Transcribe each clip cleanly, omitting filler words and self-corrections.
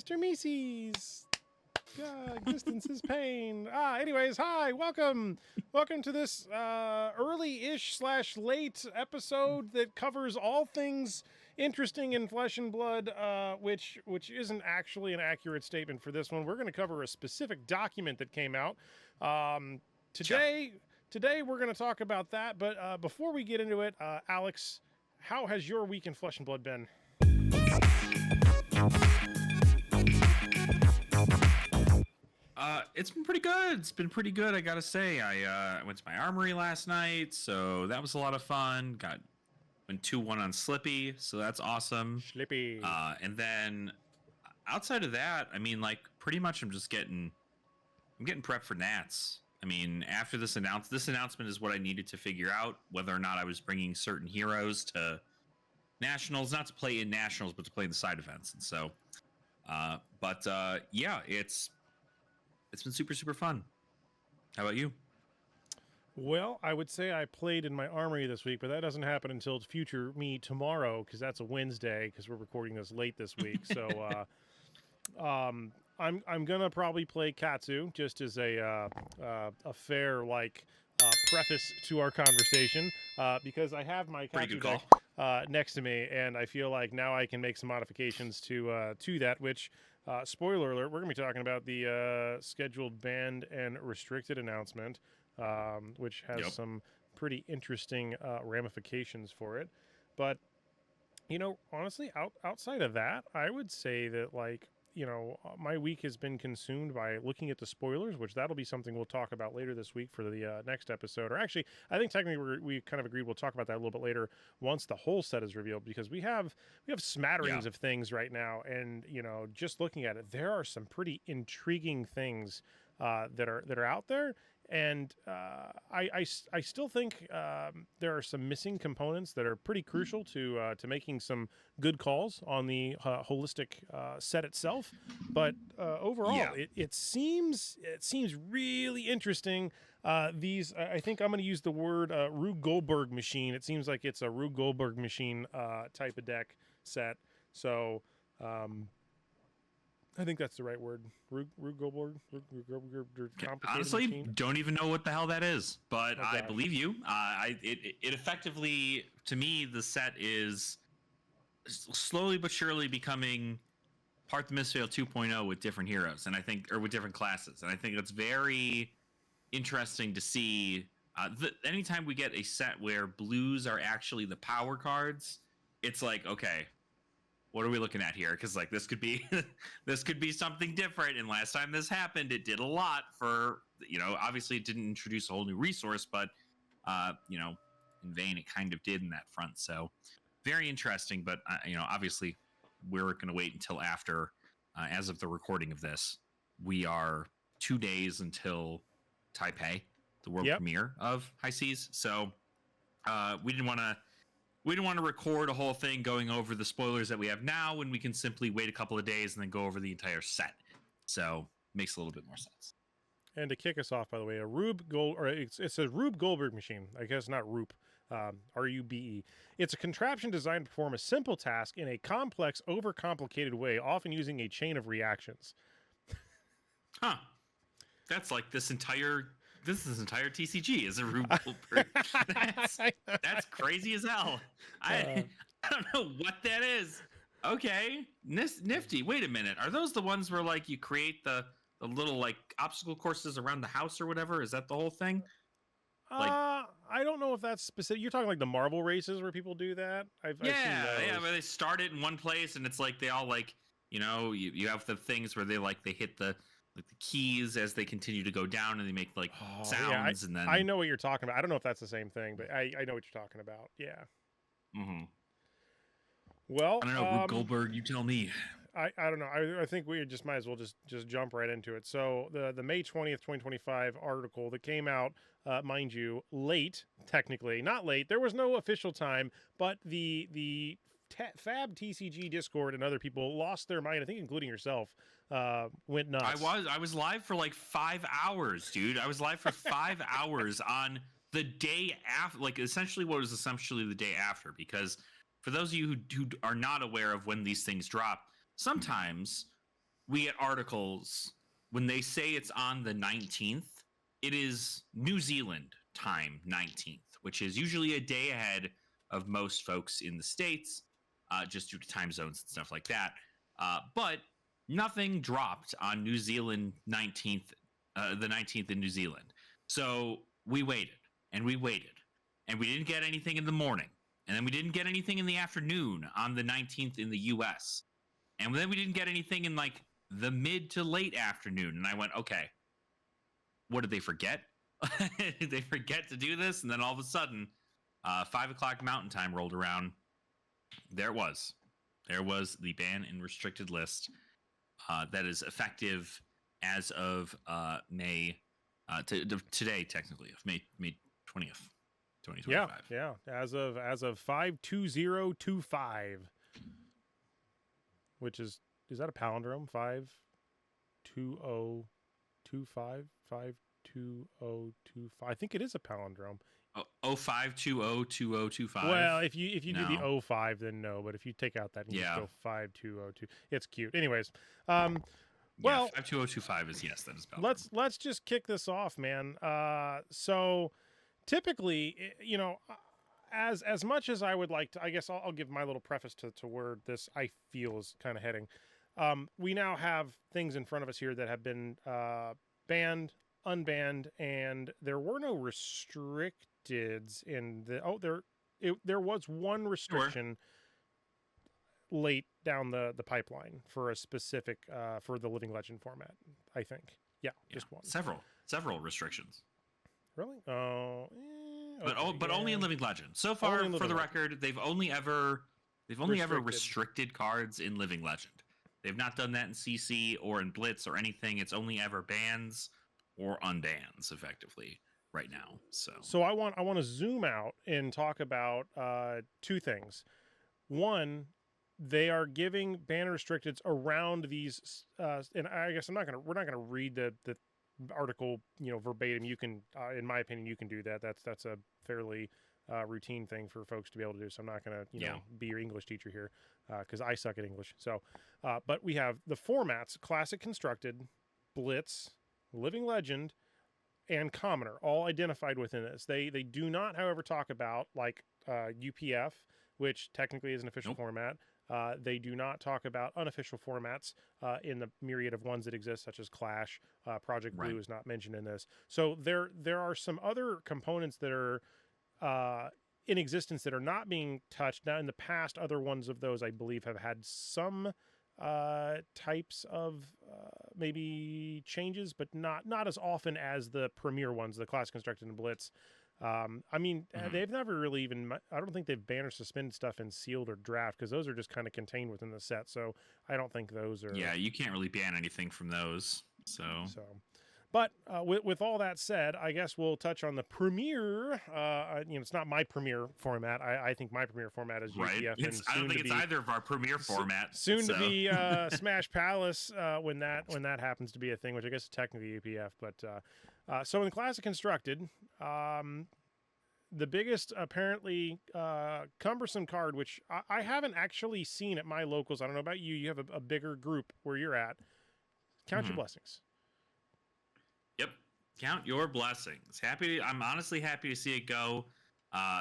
Mr. Mises. Existence is pain. Anyways, hi, welcome to this early-ish / late episode that covers all things interesting in Flesh and Blood, which isn't actually an accurate statement for this one. We're going to cover a specific document that came out today. Today we're going to talk about that, but before we get into it, Alex, how has your week in Flesh and Blood been? It's been pretty good. I gotta say, I went to my armory last night, so that was a lot of fun. Went 2-1 on Slippy, so that's awesome. Slippy. And then outside of that, I mean, like, pretty much I'm getting prepped for Nats. I mean, after this announcement is what I needed to figure out whether or not I was bringing certain heroes to Nationals, not to play in Nationals, but to play in the side events. And so, yeah, it's been super, super fun. How about you? Well, I would say I played in my armory this week, but that doesn't happen until future me tomorrow because that's a Wednesday because we're recording this late this week. So I'm gonna probably play Katsu just as a fair preface to our conversation because I have my Katsu deck next to me, and I feel like now I can make some modifications to that, which. Spoiler alert, we're going to be talking about the scheduled banned and restricted announcement, which has some pretty interesting ramifications for it. But, honestly, outside of that, I would say that, my week has been consumed by looking at the spoilers, which that'll be something we'll talk about later this week for the next episode. Or actually, I think technically we kind of agreed we'll talk about that a little bit later once the whole set is revealed, because we have smatterings of things right now, and just looking at it, there are some pretty intriguing things that are out there. And I still think there are some missing components that are pretty crucial to making some good calls on the holistic set itself. But overall, it seems really interesting. I think I'm going to use the word Rube Goldberg machine. It seems like it's a Rube Goldberg machine type of deck set. So. I think that's the right word. Rube Goldberg. Honestly, machine. Don't even know what the hell that is, but I believe you. It effectively, to me, the set is slowly but surely becoming part the Misfale 2.0 with different heroes, and I think, or with different classes, and I think it's very interesting to see. Anytime we get a set where blues are actually the power cards, it's like, okay, what are we looking at here? Because this could be something different. And last time this happened, it did a lot for, obviously it didn't introduce a whole new resource, but in vain it kind of did in that front. So very interesting. But obviously we're going to wait until after. As of the recording of this, we are 2 days until Taipei, the world premiere of High Seas. So we didn't want to record a whole thing going over the spoilers that we have now when we can simply wait a couple of days and then go over the entire set. So it makes a little bit more sense. And to kick us off, by the way, it says Rube Goldberg machine. I guess not Rube, R-U-B-E. It's a contraption designed to perform a simple task in a complex, overcomplicated way, often using a chain of reactions. Huh. That's like this entire TCG is a Rube Goldberg. That's crazy as hell. I don't know what that is. Okay, nifty. Wait a minute. Are those the ones where you create the little obstacle courses around the house or whatever? Is that the whole thing? I don't know if that's specific. You're talking the Marvel races where people do that. I've seen those. Where they start it in one place and it's they all you have the things where they hit the keys as they continue to go down and they make sounds and then I know what you're talking about. I don't know if that's the same thing, but I know what you're talking about. Yeah. Mm-hmm. Well, I don't know, Rube Goldberg, you tell me. I don't know. I think we just might as well just jump right into it. So the May 20th, 2025 article that came out, mind you, late, technically. Not late. There was no official time, but the FAB TCG Discord and other people lost their mind, I think including yourself, went nuts. I was live for 5 hours, dude. I was live for 5 hours on the day after, essentially what was essentially the day after, because for those of you who are not aware of when these things drop, sometimes we get articles when they say it's on the 19th. It is New Zealand time 19th, which is usually a day ahead of most folks in the States, just due to time zones and stuff like that. But nothing dropped on New Zealand 19th, the 19th in New Zealand. So we waited and we waited, and we didn't get anything in the morning. And then we didn't get anything in the afternoon on the 19th in the US. And then we didn't get anything in like the mid to late afternoon. And I went, okay, what did they forget? Did they forget to do this? And then all of a sudden, 5 o'clock Mountain Time rolled around. There it was. There was the ban and restricted list that is effective as of May today, technically, of May 20th, 2025. Yeah. As of 52025, which is that a palindrome? 52025 52025. I think it is a palindrome. 05202025. Well, if you do the 05, then no. But if you take out that and you just go 5202, it's cute. Anyways, well, 52025 is yes, that is palindrome. Let's just kick this off, man. So typically, you know, as much as I would like to, I guess I'll give my little preface to where this I feel is kind of heading. We now have things in front of us here that have been banned, unbanned, and there were no restricteds in the there was one restriction late down the pipeline for a specific for the Living Legend format, I think. Yeah, just one. Several restrictions. Really? But only in Living Legend. So far, for the record, they've only ever restricted cards in Living Legend. They've not done that in CC or in Blitz or anything. It's only ever bans or unbans, effectively, right now. So I want to zoom out and talk about two things. One, they are giving ban restricteds around these, and I guess we're not gonna read the article, you know, verbatim. You can, in my opinion, you can do that. That's a fairly routine thing for folks to be able to do. So I'm not gonna, you know, be your English teacher here because I suck at English. So, but we have the formats: Classic, Constructed, Blitz, Living Legend, and Commoner, all identified within this. They do not, however, talk about like UPF, which technically is an official format. They do not talk about unofficial formats in the myriad of ones that exist, such as Clash. Project Blue is not mentioned in this. So there are some other components that are in existence that are not being touched. Now, in the past, other ones of those, I believe, have had some types of maybe changes, but not as often as the premier ones, the Class Constructed and Blitz. I mean, they've never really even, I don't think they've banned or suspended stuff in Sealed or Draft, because those are just kind of contained within the set. So I don't think those are. Yeah, you can't really ban anything from those. So. But with all that said, I guess we'll touch on the premier. You know, it's not my premier format. I think my premier format is UPF. And I don't think it's either of our premier formats. Soon to be Smash Palace when that happens to be a thing, which I guess is technically UPF. But so in Classic Constructed, the biggest apparently cumbersome card, which I haven't actually seen at my locals. I don't know about you. You have a bigger group where you're at. Count your blessings. Yep. Count your blessings. I'm honestly happy to see it go.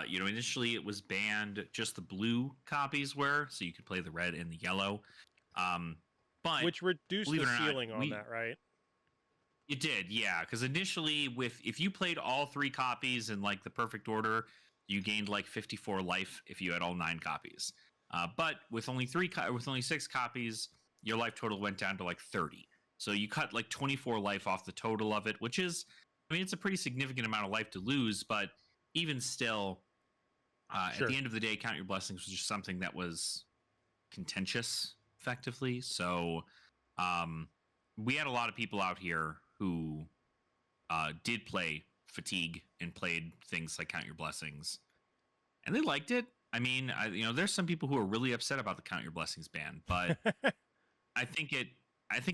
You know, initially it was banned, just the blue copies were, so you could play the red and the yellow. But which reduced the ceiling on that, right? It did, yeah. Because initially, if you played all 3 copies in like the perfect order, you gained like 54 life if you had all 9 copies. But with only 6 copies, your life total went down to like 30. So you cut like 24 life off the total of it, which is, I mean, it's a pretty significant amount of life to lose. But even still, at the end of the day, Count Your Blessings was just something that was contentious, effectively. So we had a lot of people out here who did play Fatigue and played things like Count Your Blessings, and they liked it. I mean, you know, there's some people who are really upset about the Count Your Blessings ban, but I think it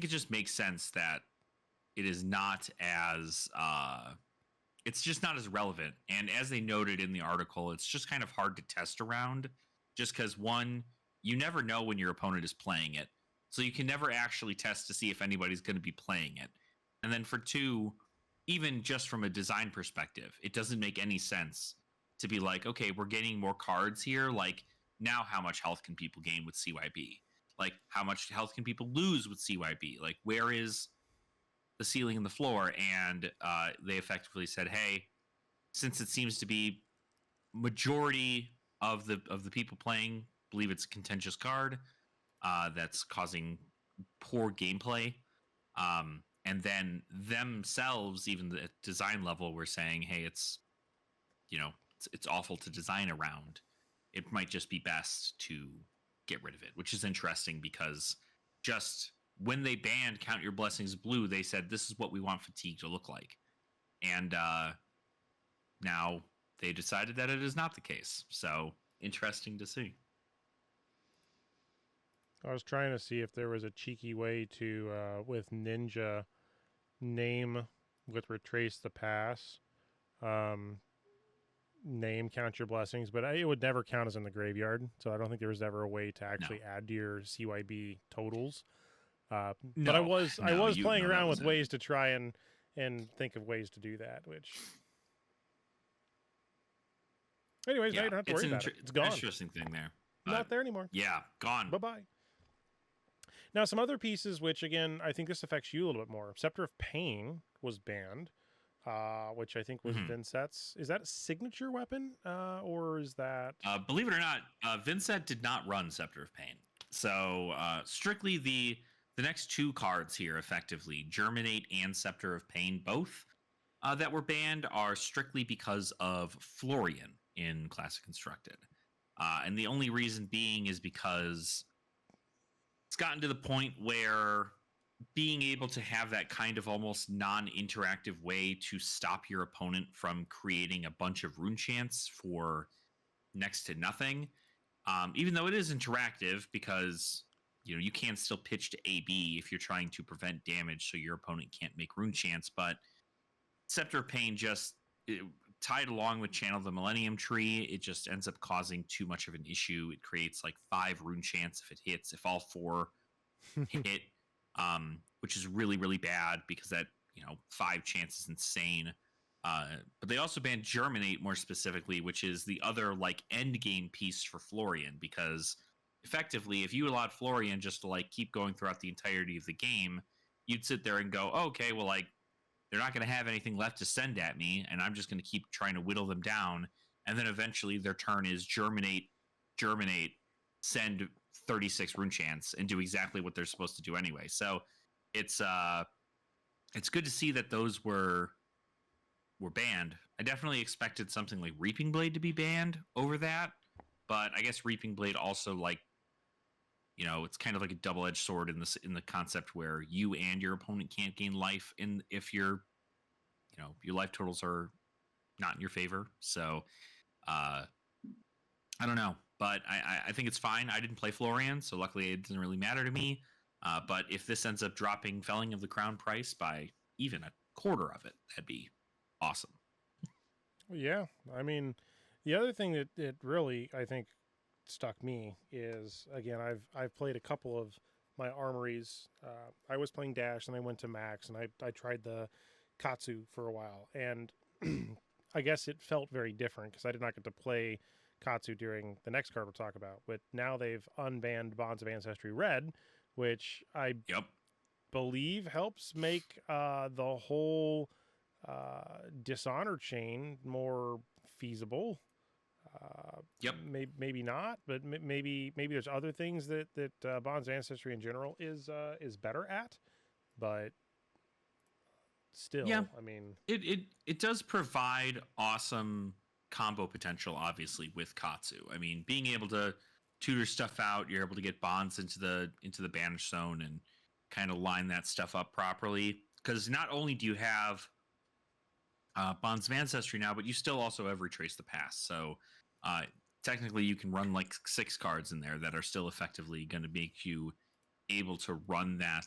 just makes sense that it is not as it's just not as relevant. And as they noted in the article, it's just kind of hard to test around, just because one, you never know when your opponent is playing it. So you can never actually test to see if anybody's going to be playing it. And then for 2, even just from a design perspective, it doesn't make any sense to be like, okay, we're getting more cards here. Like, now how much health can people gain with CYB? Like, how much health can people lose with CYB? Like, where is the ceiling and the floor? And they effectively said, hey, since it seems to be majority of the people playing believe it's a contentious card that's causing poor gameplay, and then themselves, even the design level, were saying, hey, it's it's awful to design around. It might just be best to get rid of it, which is interesting because just when they banned Count Your Blessings Blue, they said this is what we want Fatigue to look like, and now they decided that it is not the case. So interesting to see. I was trying to see if there was a cheeky way to, with Ninja, name with Retrace the Pass, name Count Your Blessings, but it would never count as in the graveyard. So I don't think there was ever a way to actually add to your CYB totals. But I was playing around with ways to try and think of ways to do that, which... Anyways, now you don't have to worry about it. It's gone. Interesting thing there. Not there anymore. Yeah, gone. Bye-bye. Now, some other pieces, which, again, I think this affects you a little bit more. Scepter of Pain was banned, which I think was Vincett's. Is that a signature weapon, or is that... believe it or not, Vincett did not run Scepter of Pain. So, strictly the next 2 cards here, effectively, Germinate and Scepter of Pain, both that were banned, are strictly because of Florian in Classic Constructed. And the only reason being is because it's gotten to the point where being able to have that kind of almost non-interactive way to stop your opponent from creating a bunch of rune chants for next to nothing, even though it is interactive because you can still pitch to AB if you're trying to prevent damage so your opponent can't make rune chants, but Scepter of Pain just... tied along with Channel the Millennium Tree, it just ends up causing too much of an issue. It creates like 5 rune chants if it hits, if all 4 hit, which is really, really bad because that, 5 chance is insane. But they also banned Germinate more specifically, which is the other like end game piece for Florian, because effectively, if you allowed Florian just to like keep going throughout the entirety of the game, you'd sit there and go, oh, okay, well, like, they're not going to have anything left to send at me, and I'm just going to keep trying to whittle them down. And then eventually their turn is Germinate, send 36 rune chants, and do exactly what they're supposed to do anyway. So it's good to see that those were banned. I definitely expected something like Reaping Blade to be banned over that, but I guess Reaping Blade also, like, it's kind of like a double-edged sword in the concept where you and your opponent can't gain life if your life totals are not in your favor. So I don't know, but I think it's fine. I didn't play Florian, so luckily it doesn't really matter to me. But if this ends up dropping Felling of the Crown price by even a quarter of it, that'd be awesome. Yeah, I mean, the other thing that it really, I think, stuck me is, again, I've played a couple of my armories. I was playing Dash, and I went to Max, and I tried the Katsu for a while, and I guess it felt very different because I did not get to play Katsu during the next card we'll talk about. But now they've unbanned Bonds of Ancestry Red, which I believe helps make the whole Dishonor chain more feasible. Maybe not, but maybe there's other things that Bonds of Ancestry in general is better at, but still, I mean, it does provide awesome combo potential, obviously, with Katsu. I mean, being able to tutor stuff out, you're able to get bonds into the banish zone and kind of line that stuff up properly. Because not only do you have Bonds of Ancestry now, but you still also have Retrace the Past. So technically, you can run like 6 cards in there that are still effectively going to make you able to run that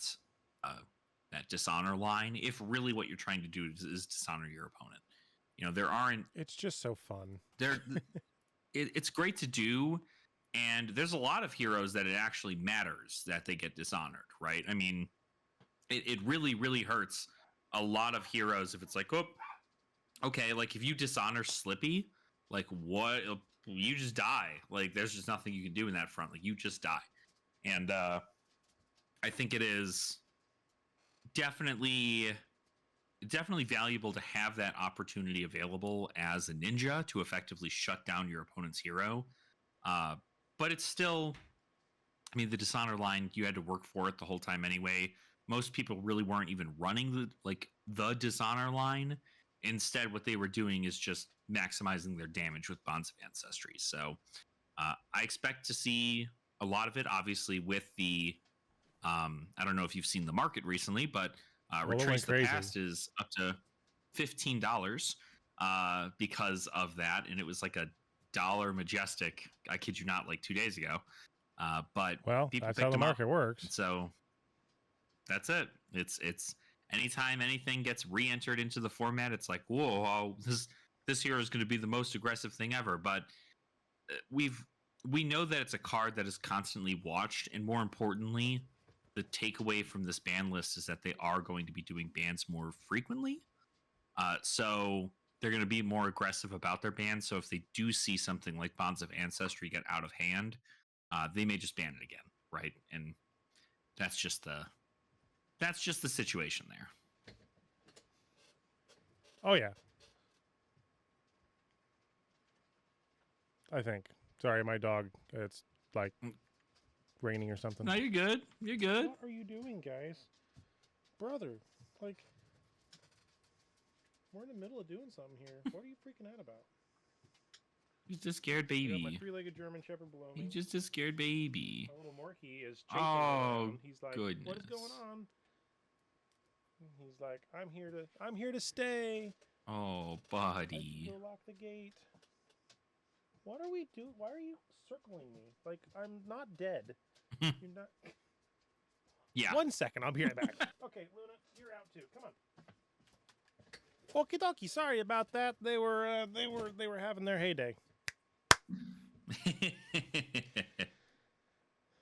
dishonor line. If really what you're trying to do is dishonor your opponent, there aren't. It's just so fun. It's great to do, And there's a lot of heroes that it actually matters that they get dishonored, right? I mean, it really, really hurts a lot of heroes if it's like, oh, okay, like if you dishonor Slippy, like what? You just die. Like there's just nothing you can do in that front. Like you just die. And I think it is definitely valuable to have that opportunity available as a ninja to effectively shut down your opponent's hero. But it's still, I mean, the dishonor line, you had to work for it the whole time anyway. Most people really weren't even running the dishonor line. Instead, what they were doing is just maximizing their damage with Bonds of Ancestry. So I expect to see a lot of it, obviously, with the I don't know if you've seen the market recently, but Retrace the Past is up to $15 because of that. And it was like $1 Majestic, I kid you not, like 2 days ago. But well, that's how the market works. So that's it. It's anytime anything gets re-entered into the format, it's like, whoa, this hero is going to be the most aggressive thing ever. But we know that it's a card that is constantly watched, and more importantly, the takeaway from this ban list is that they are going to be doing bans more frequently. So they're going to be more aggressive about their bans. So if they do see something like Bonds of Ancestry get out of hand, they may just ban it again, right? And that's just the situation there. Oh yeah. I think. Sorry, my dog. It's like raining or something. No, you're good. You're good. What are you doing, guys? Brother, like, we're in the middle of doing something here. What are you freaking out about? He's just a scared baby. I got my three-legged German Shepherd below me. He's just a scared baby. My little Morkie is chasing around. He's like, goodness. What is going on? He's like, I'm here to stay. Oh, buddy. Let's go lock the gate. What are we doing? Why are you circling me? Like, I'm not dead. You're not. Yeah. 1 second, I'll be right back. Okay, Luna, you're out too. Come on. Okie dokie. Sorry about that. They were having their heyday.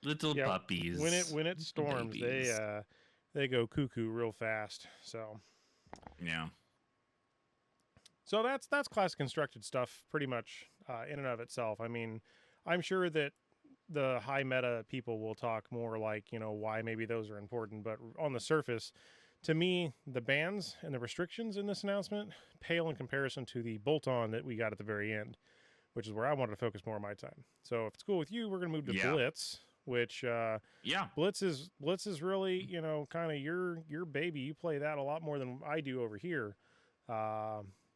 Little puppies. When it storms, babies. They go cuckoo real fast. So yeah. So that's class constructed stuff pretty much in and of itself. I mean, I'm sure that the high meta people will talk more like, why maybe those are important, but on the surface, to me, the bans and the restrictions in this announcement pale in comparison to the bolt-on that we got at the very end, which is where I wanted to focus more of my time. So if it's cool with you, we're going to move to Blitz, which Blitz is really, kind of your baby. You play that a lot more than I do over here.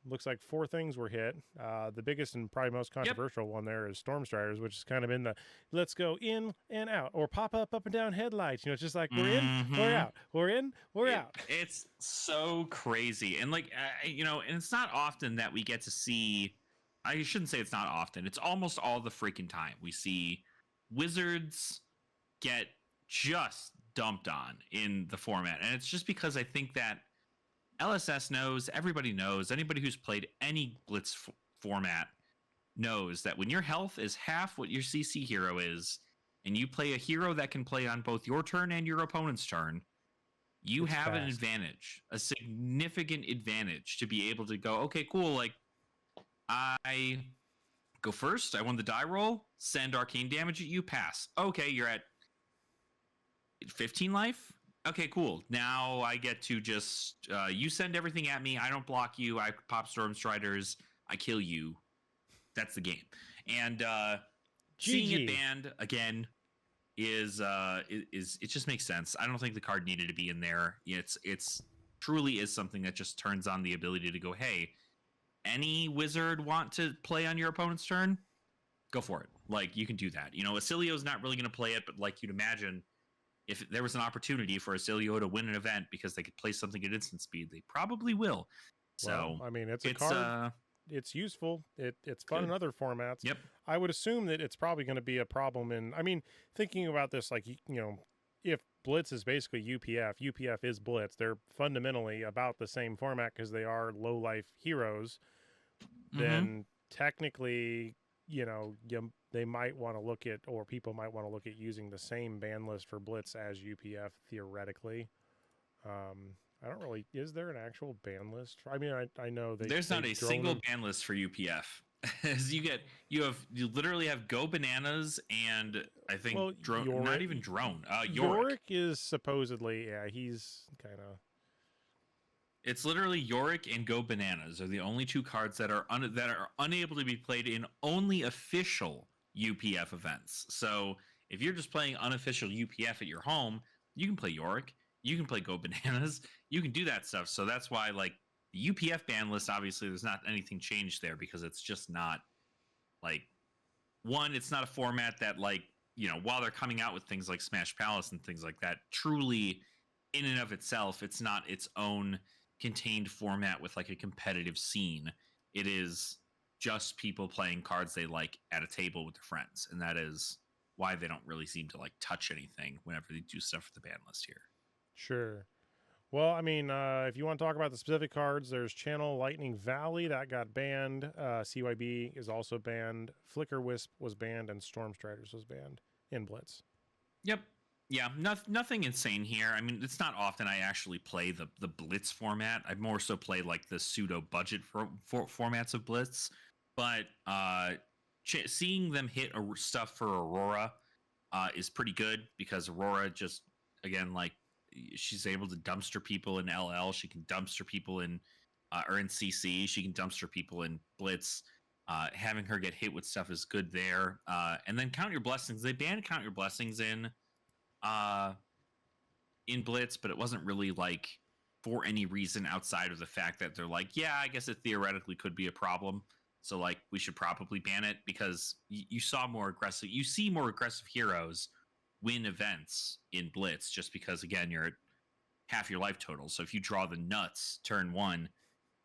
Looks like 4 things were hit. The biggest and probably most controversial one there is Stormstriders, which is kind of in the let's go in and out, or pop up and down headlights. It's just like we're in, we're out, we're in, we're out. It's so crazy. And and it's not often that we get to see, I shouldn't say it's not often, it's almost all the freaking time we see wizards get just dumped on in the format. And it's just because I think that LSS knows, everybody knows, anybody who's played any Blitz format knows that when your health is half what your CC hero is, and you play a hero that can play on both your turn and your opponent's turn, you have an advantage, a significant advantage to be able to go, okay, cool, like, I go first, I won the die roll, send arcane damage at you, pass. Okay, you're at 15 life? Okay, cool. Now I get to just, you send everything at me, I don't block you, I pop Stormstriders, I kill you. That's the game. And seeing it banned, again, is it just makes sense. I don't think the card needed to be in there. It's truly is something that just turns on the ability to go, hey, any wizard want to play on your opponent's turn? Go for it. Like, you can do that. Acilio's not really going to play it, but like you'd imagine, if there was an opportunity for Acilio to win an event because they could play something at instant speed, they probably will. So, well, I mean, it's a card. It's useful. It's fun in other formats. Yep. I would assume that it's probably going to be a problem in, I mean, thinking about this, like, if Blitz is basically UPF is Blitz. They're fundamentally about the same format because they are low life heroes. Then technically they might want to look at, or people might want to look at using the same ban list for Blitz as UPF theoretically. I don't really. Is there an actual ban list? I mean, I know there's not a single ban list for UPF. As you literally have Go Bananas and I think not even Drone. Yorick is supposedly, he's kind of. It's literally Yorick and Go Bananas are the only two cards that are unable to be played in only official UPF events. So if you're just playing unofficial UPF at your home, you can play Yorick, you can play Go Bananas, you can do that stuff. So that's why, like, the UPF ban list, obviously there's not anything changed there because it's just not, like, one, it's not a format that, like, while they're coming out with things like Smash Palace and things like that, truly in and of itself, it's not its own contained format with like a competitive scene. It is just people playing cards they like at a table with their friends, and that is why they don't really seem to like touch anything whenever they do stuff for the ban list here. Sure. Well, I mean, if you want to talk about the specific cards, there's Channel Lightning Valley that got banned. CYB is also banned. Flicker Wisp was banned, and Storm Striders was banned in Blitz. Yep. Yeah, nothing insane here. I mean, it's not often I actually play the Blitz format. I more so play like the pseudo budget formats of Blitz. But seeing them hit stuff for Aurora is pretty good because Aurora just, again, like, she's able to dumpster people in LL. She can dumpster people in CC. She can dumpster people in Blitz. Having her get hit with stuff is good there. And then Count Your Blessings. They banned Count Your Blessings in Blitz, but it wasn't really like for any reason outside of the fact that they're like, yeah, I guess it theoretically could be a problem, so like we should probably ban it, because you see more aggressive heroes win events in Blitz just because, again, you're at half your life total. So if you draw the nuts turn one,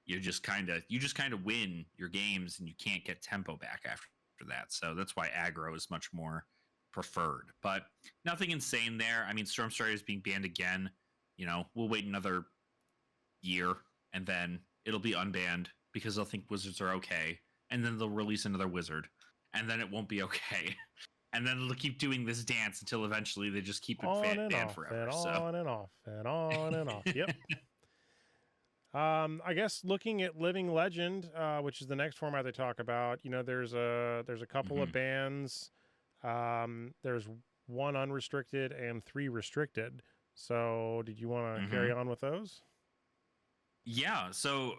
you just kind of win your games and you can't get tempo back after that. So that's why aggro is much more preferred, but nothing insane there. I mean, Storm Striders being banned again, we'll wait another year and then it'll be unbanned because they'll think wizards are okay, and then they'll release another wizard and then it won't be okay, and then they'll keep doing this dance until eventually they just keep it banned forever. And on and off and on and off. Yep. I guess looking at Living Legend, which is the next format they talk about, there's a couple of bans. There's 1 unrestricted and 3 restricted. So did you want to carry on with those? Yeah. So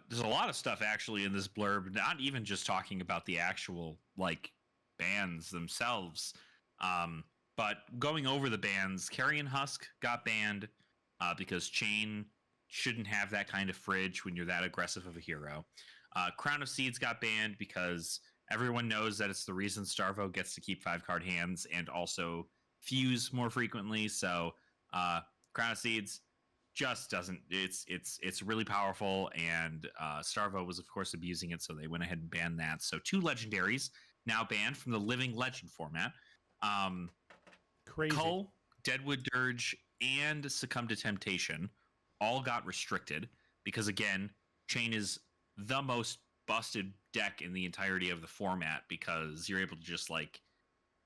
there's a lot of stuff actually in this blurb, not even just talking about the actual like bans themselves. But going over the bans, Carrion Husk got banned because Chain shouldn't have that kind of fridge when you're that aggressive of a hero. Crown of Seeds got banned because everyone knows that it's the reason Starvo gets to keep 5-card hands and also fuse more frequently. So Crown of Seeds just doesn't. It's really powerful, and Starvo was of course abusing it, so they went ahead and banned that. So 2 legendaries now banned from the Living Legend format. Crazy. Cull, Deadwood Dirge, and Succumb to Temptation all got restricted because, again, Chain is the most busted deck in the entirety of the format because you're able to just like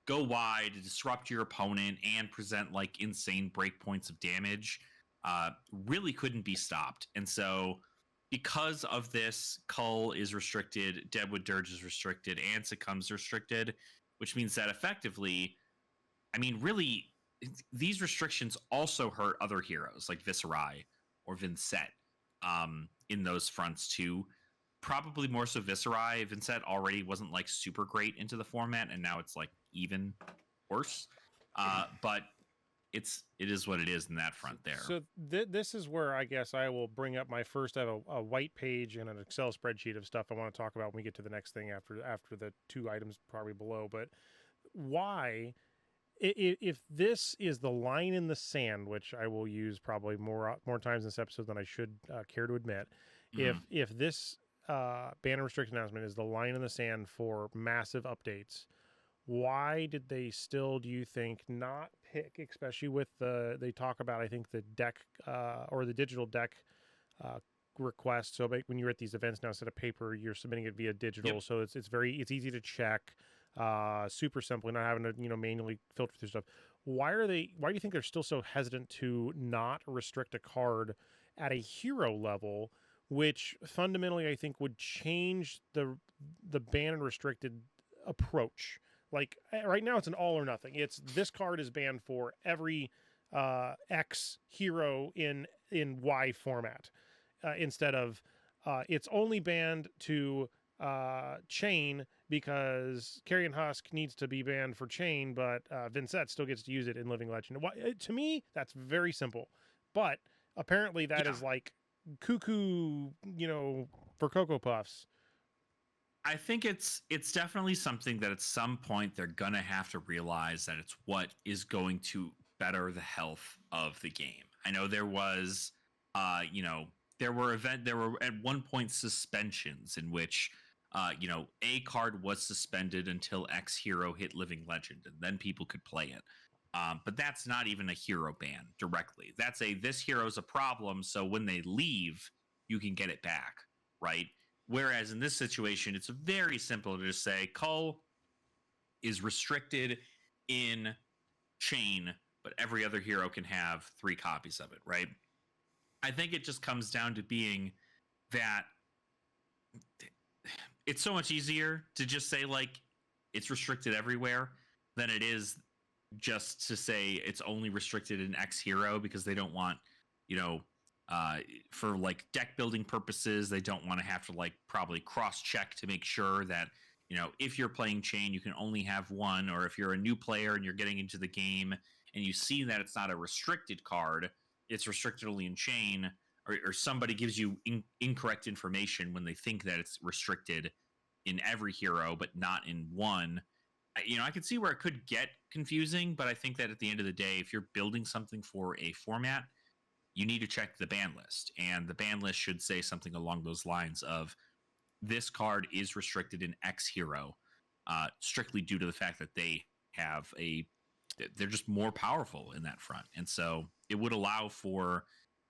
go wide, disrupt your opponent, and present like insane breakpoints of damage. Really couldn't be stopped. And so because of this, Cull is restricted, Deadwood Dirge is restricted, and Succumb's restricted, which means that effectively, I mean, really, these restrictions also hurt other heroes like Viserai or Vincent in those fronts too. Probably more so Viserai. Vincent already wasn't like super great into the format, and now it's like even worse. But it is what it is in that front there. So this is where I guess I will bring up my first. I have a white page and an Excel spreadsheet of stuff I want to talk about when we get to the next thing after the 2 items probably below. But why, if this is the line in the sand, which I will use probably more times in this episode than I should care to admit, if this ban and restrict announcement is the line in the sand for massive updates, why did they still, do you think, not pick, especially with they talk about, I think, the deck or the digital deck request. So when you're at these events now, instead of paper, you're submitting it via digital. Yep. So it's easy to check, super simple, not having to manually filter through stuff. Why do you think they're still so hesitant to not restrict a card at a hero level, which fundamentally I think would change the ban and restricted approach? Like right now, it's an all or nothing. It's this card is banned for every X hero in Y format, instead of it's only banned to chain because Carrion Husk needs to be banned for chain, but Vincent still gets to use it in Living Legend. To me, that's very simple, but apparently that is like cuckoo, for Cocoa Puffs. I think it's definitely something that at some point they're gonna have to realize that it's what is going to better the health of the game. I know there was, there were at one point suspensions in which, a card was suspended until X hero hit Living Legend, and then people could play it. But that's not even a hero ban directly. That's this hero's a problem, so when they leave, you can get it back, right? Whereas in this situation, it's very simple to just say Cull is restricted in chain, but every other hero can have 3 copies of it, right? I think it just comes down to being that it's so much easier to just say, like, it's restricted everywhere than it is just to say it's only restricted in X hero, because they don't want, for like deck building purposes, they don't want to have to like probably cross check to make sure that, if you're playing chain, you can only have one, or if you're a new player and you're getting into the game and you see that it's not a restricted card, it's restricted only in chain, or somebody gives you incorrect information when they think that it's restricted in every hero but not in one. I could see where it could get confusing, but I think that at the end of the day, if you're building something for a format, you need to check the ban list, and the ban list should say something along those lines of, this card is restricted in X hero, strictly due to the fact that they're just more powerful in that front. And so it would allow for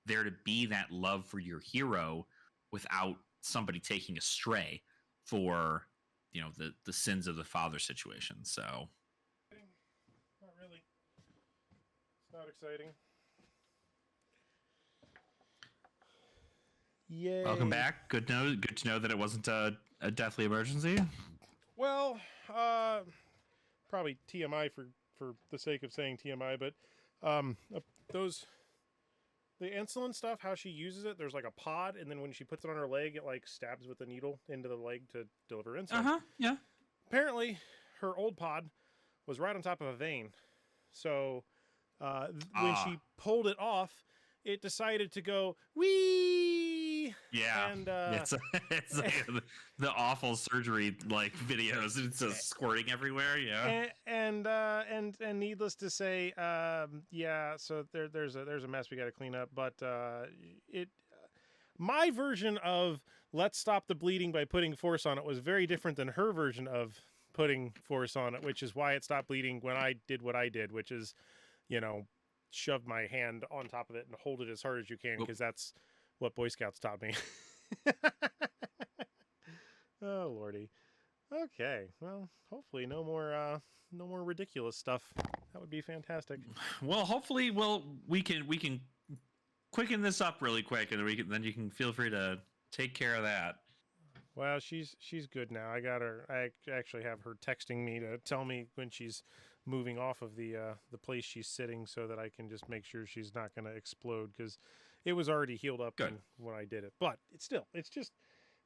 there to be that love for your hero without somebody taking a stray for, the sins of the father situation. So not really. It's not exciting. Yay. Welcome back. Good to know that it wasn't a deathly emergency. Well, probably TMI for the sake of saying TMI, but the insulin stuff, how she uses it, there's like a pod, and then when she puts it on her leg, it like stabs with a needle into the leg to deliver insulin. Yeah. Apparently, her old pod was right on top of a vein. So when she pulled it off, it decided to go wee. Yeah, and it's like the awful surgery like videos. It's just squirting everywhere. Yeah, and needless to say, yeah. So there's a mess we got to clean up. But my version of let's stop the bleeding by putting force on it was very different than her version of putting force on it, which is why it stopped bleeding when I did what I did, which is, shove my hand on top of it and hold it as hard as you can, because that's what Boy Scouts taught me. Oh lordy. Okay, well, hopefully no more ridiculous stuff. That would be fantastic. Well, hopefully, we can quicken this up really quick, and then you can feel free to take care of that. Well, she's good now. I actually have her texting me to tell me when she's moving off of the place she's sitting, so that I can just make sure she's not going to explode, because it was already healed up when I did it. But it's just,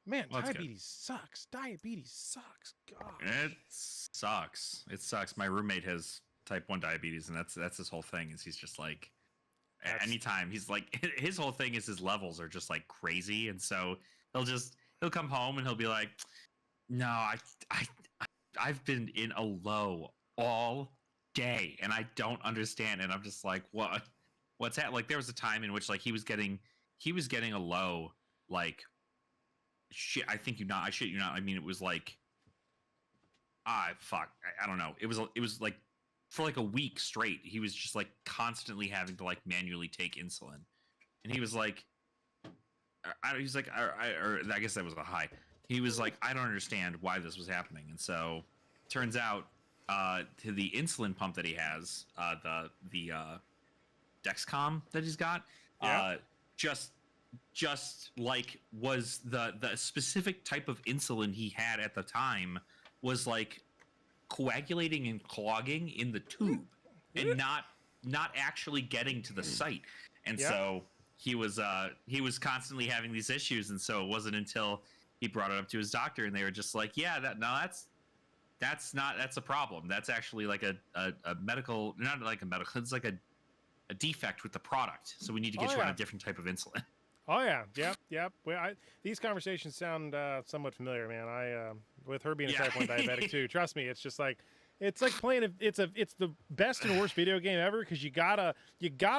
man, diabetes sucks. Diabetes sucks. Gosh. It sucks. My roommate has type 1 diabetes, and that's his whole thing. Is he's just like, anytime he's like, his whole thing is his levels are just like crazy, and so he'll come home and he'll be like, no, I've been in a low all day and I don't understand. And I'm just like, what's that? Like, there was a time in which like he was getting a low, like, shit, I shit you not. I mean, it was like, fuck, I don't know. It was like for like a week straight, he was just like constantly having to like manually take insulin. And he was like, he's like, or I guess that was a high. He was like, I don't understand why this was happening, and so turns out to the insulin pump that he has, the Dexcom that he's got, just like was the specific type of insulin he had at the time was like coagulating and clogging in the tube and not actually getting to the site, and so he was constantly having these issues, and so it wasn't until he brought it up to his doctor and they were just like, that's a problem. That's actually like a medical, not like a medical, it's like a defect with the product. So we need to get you on a different type of insulin. Oh yeah, yep. Well, these conversations sound somewhat familiar, man. With her being a type 1 diabetic too. Trust me, it's just like it's like playing. It's the best and worst video game ever because you gotta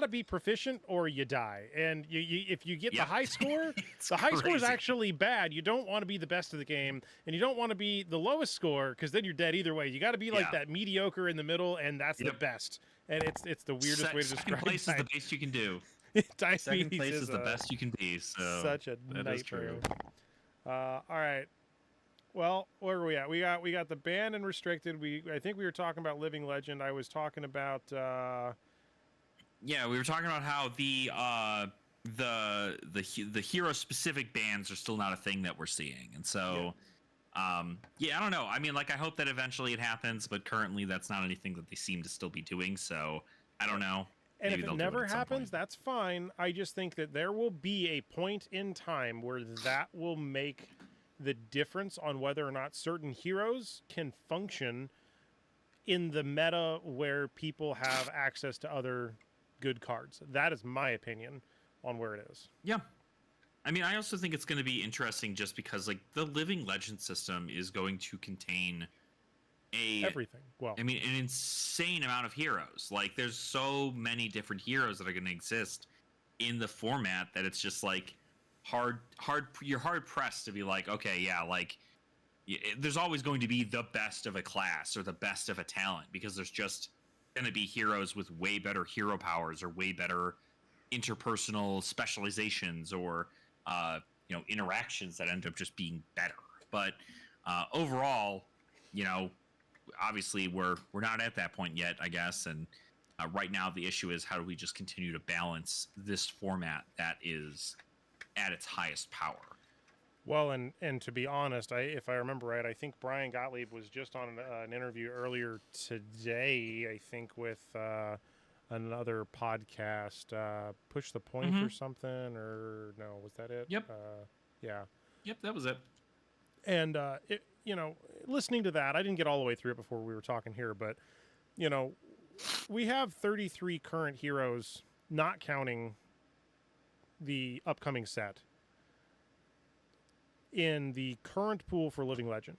be proficient or you die. And if you get the high score, the high score is actually bad. You don't want to be the best of the game, and you don't want to be the lowest score because then you're dead either way. You got to be like that mediocre in the middle, and that's the best. And it's the weirdest way to describe it. Second place is the best you can do. Second place is the best you can be. So such a nightmare. All right. Well, where are we at? We got the banned and restricted. I think we were talking about Living Legend. I was talking about. We were talking about how the hero specific bans are still not a thing that we're seeing, and so. I don't know. I mean, like, I hope that eventually it happens, but currently that's not anything that they seem to still be doing. So I don't know. And if it never happens, that's fine. I just think that there will be a point in time where that will make the difference on whether or not certain heroes can function in the meta where people have access to other good cards. That is my opinion on where it is. Yeah. I mean, I also think it's going to be interesting just because, like, the Living Legend system is going to contain everything. Well, I mean, an insane amount of heroes. Like, there's so many different heroes that are going to exist in the format that it's just like you're hard pressed to be like, okay, yeah, like, there's always going to be the best of a class or the best of a talent because there's just going to be heroes with way better hero powers or way better interpersonal specializations or interactions that end up just being better. But overall, obviously we're not at that point yet, I guess. And right now the issue is how do we just continue to balance this format that is at its highest power? Well, and to be honest, if I remember right, I think Brian Gottlieb was just on an interview earlier today, I think with another podcast, Push the Point or something, or no, was that it? Yep. Yep, that was it. And listening to that, I didn't get all the way through it before we were talking here, but we have 33 current heroes, not counting the upcoming set, in the current pool for Living Legend.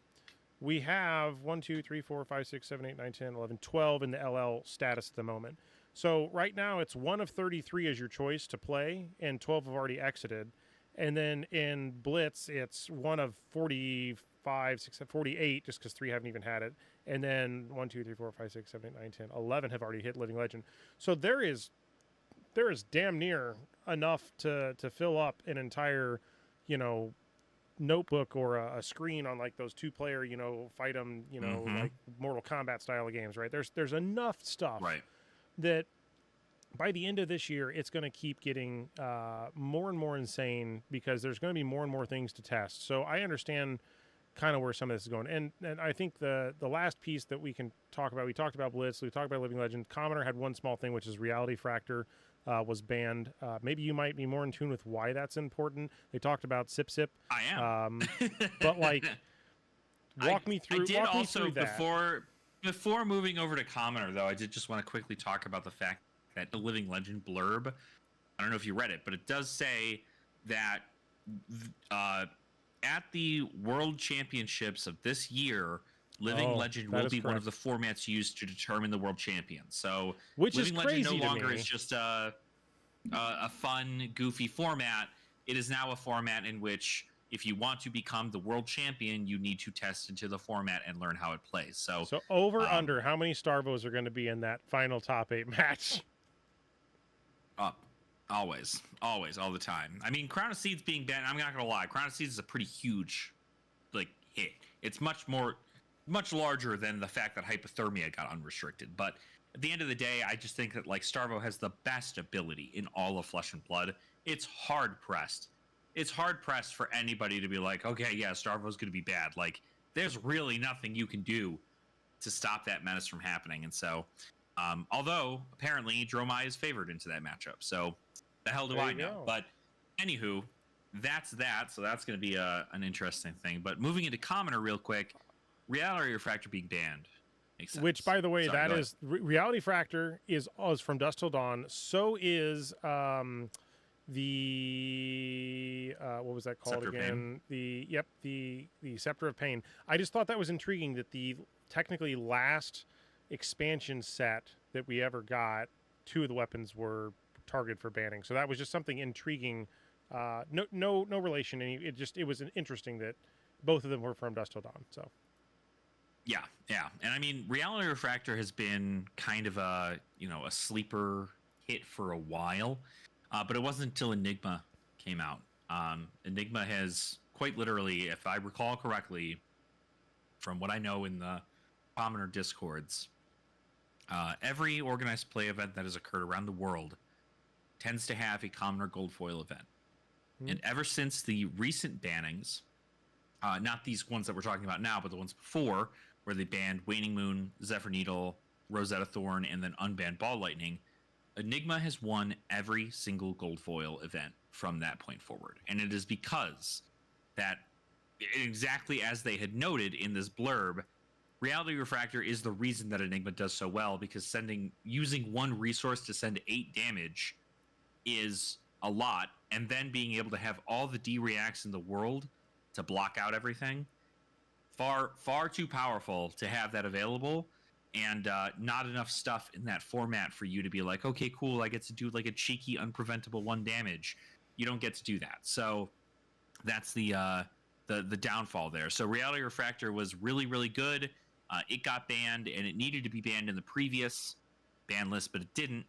We have 1, 2, 3, 4, 5, 6, 7, 8, 9, 10, 11, 12 in the LL status at the moment. So right now it's 1 of 33 as your choice to play, and 12 have already exited. And then in Blitz, it's 1 of 45, 6, 48, just because 3 haven't even had it. And then 1, 2, 3, 4, 5, 6, 7, 8, 9, 10, 11 have already hit Living Legend. So there is damn near enough to fill up an entire, notebook or a screen on like those 2-player, fight 'em, like Mortal Kombat style of games, right? There's enough stuff that by the end of this year, it's going to keep getting more and more insane because there's going to be more and more things to test. So I understand kind of where some of this is going. And I think the last piece that we can talk about, we talked about Blitz, we talked about Living Legend. Commoner had one small thing, which is Reality Fractor was banned. Maybe you might be more in tune with why that's important. They talked about Sip Sip. I am. But like, walk me through that. Before moving over to Commoner, though, I did just want to quickly talk about the fact that the Living Legend blurb, I don't know if you read it, but it does say that at the World Championships of this year, Living Legend will be one of the formats used to determine the world champion. So Living Legend no longer is just a fun, goofy format. It is now a format in which if you want to become the world champion, you need to test into the format and learn how it plays. So under, how many Starvos are going to be in that final top 8 match? Up. Always, all the time. I mean, Crown of Seeds being banned, I'm not gonna lie, Crown of Seeds is a pretty huge, like, hit. It's much larger than the fact that Hypothermia got unrestricted. But at the end of the day, I just think that like Starvo has the best ability in all of Flesh and Blood. It's hard pressed. It's hard pressed for anybody to be like, okay, yeah, Starvo's gonna be bad. Like, there's really nothing you can do to stop that menace from happening. And so, although apparently Dromai is favored into that matchup, so the hell do I know? But anywho, that's that. So that's going to be an interesting thing. But moving into Commoner real quick, Reality Refractor being banned makes sense. Which, by the way, that is Reality Fractor is from Dusk Till Dawn. So is the what was that called Scepter again? The Scepter of Pain. I just thought that was intriguing that the technically last expansion set that we ever got, 2 of the weapons were targeted for banning. So that was just something intriguing. No relation. It was interesting that both of them were from Dusk Till Dawn. So yeah, and I mean, Reality Refractor has been kind of a sleeper hit for a while, but it wasn't until Enigma came out. Enigma has quite literally, if I recall correctly, from what I know in the Commoner Discords, every organized play event that has occurred around the world tends to have a Commoner Gold Foil event. And ever since the recent bannings, not these ones that we're talking about now, but the ones before, where they banned Waning Moon, Zephyr Needle, Rosetta Thorn, and then unbanned Ball Lightning, Enigma has won every single Gold Foil event from that point forward. And it is because that, exactly as they had noted in this blurb, Reality Refractor is the reason that Enigma does so well, because using 1 resource to send 8 damage is a lot, and then being able to have all the D-reacts in the world to block out everything, far too powerful to have that available, and not enough stuff in that format for you to be like, okay, cool, I get to do like a cheeky, unpreventable 1 damage. You don't get to do that. So that's the downfall there. So Reality Refractor was really, really good. It got banned, and it needed to be banned in the previous ban list, but it didn't.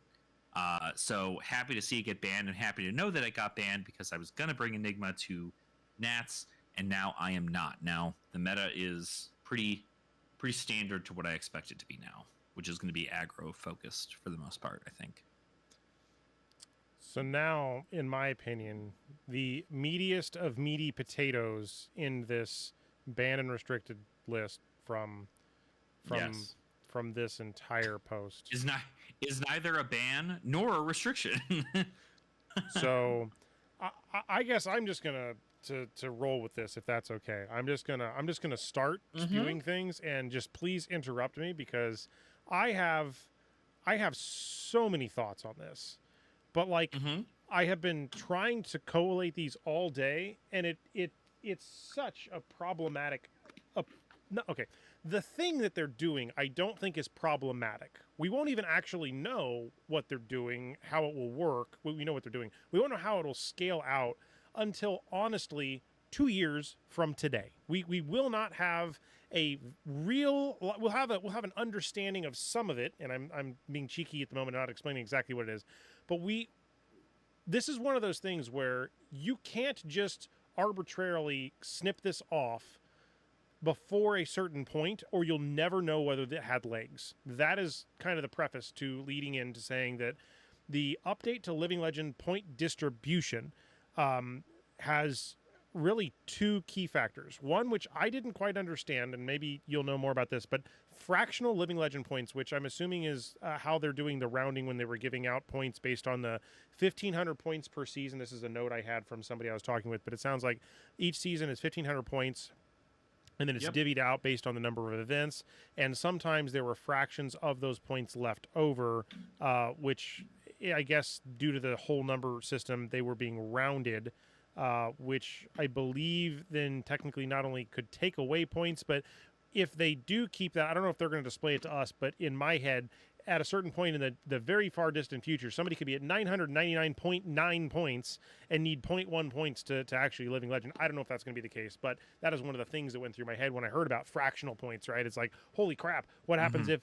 So happy to see it get banned, and happy to know that it got banned, because I was going to bring Enigma to Nats, and now I am not. Now the meta is pretty standard to what I expect it to be now, which is going to be aggro focused for the most part, I think. So now, in my opinion, the meatiest of meaty potatoes in this banned and restricted list from this entire post is neither a ban nor a restriction. So I guess I'm just gonna to roll with this, if that's okay. I'm just gonna start spewing things, and just please interrupt me, because I have so many thoughts on this, but like I have been trying to collate these all day, and it's such a problematic. Okay, the thing that they're doing, I don't think is problematic. We won't even actually know what they're doing, how it will work. We know what they're doing. We won't know how it'll scale out until, honestly, 2 years from today. We will not have a real. We'll have an understanding of some of it, and I'm being cheeky at the moment, not explaining exactly what it is, but this is one of those things where you can't just arbitrarily snip this off before a certain point, or you'll never know whether it had legs. That is kind of the preface to leading into saying that the update to Living Legend point distribution has really 2 key factors. One, which I didn't quite understand, and maybe you'll know more about this, but fractional Living Legend points, which I'm assuming is how they're doing the rounding when they were giving out points based on the 1,500 points per season. This is a note I had from somebody I was talking with, but it sounds like each season is 1,500 points, and then it's divvied out based on the number of events, and sometimes there were fractions of those points left over, which I guess due to the whole number system, they were being rounded, which I believe then technically not only could take away points, but if they do keep that, I don't know if they're going to display it to us, but in my head, at a certain point in the very far distant future, somebody could be at 999.9 points and need 0.1 points to actually Living Legend. I don't know if that's going to be the case, but that is one of the things that went through my head when I heard about fractional points, right? It's like, holy crap, what happens if,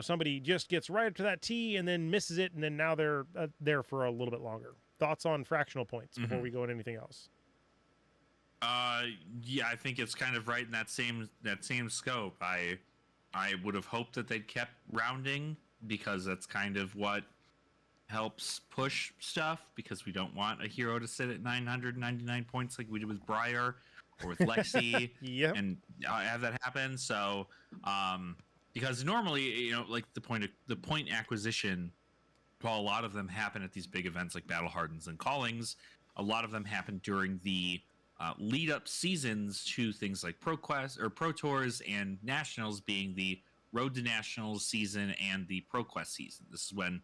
somebody just gets right up to that T and then misses it, and then now they're there for a little bit longer? thoughts on fractional points before we go into anything else? Yeah, I think it's kind of right in that same scope. I would have hoped that they'd kept rounding, because that's kind of what helps push stuff, because we don't want a hero to sit at 999 points like we did with Briar or with Lexi. Yep. And have that happen. So because normally, like the point acquisition, while a lot of them happen at these big events like Battle Hardens and Callings, a lot of them happen during the lead up seasons to things like ProQuest or Pro Tours and Nationals, being the Road to Nationals season and the ProQuest season. This is when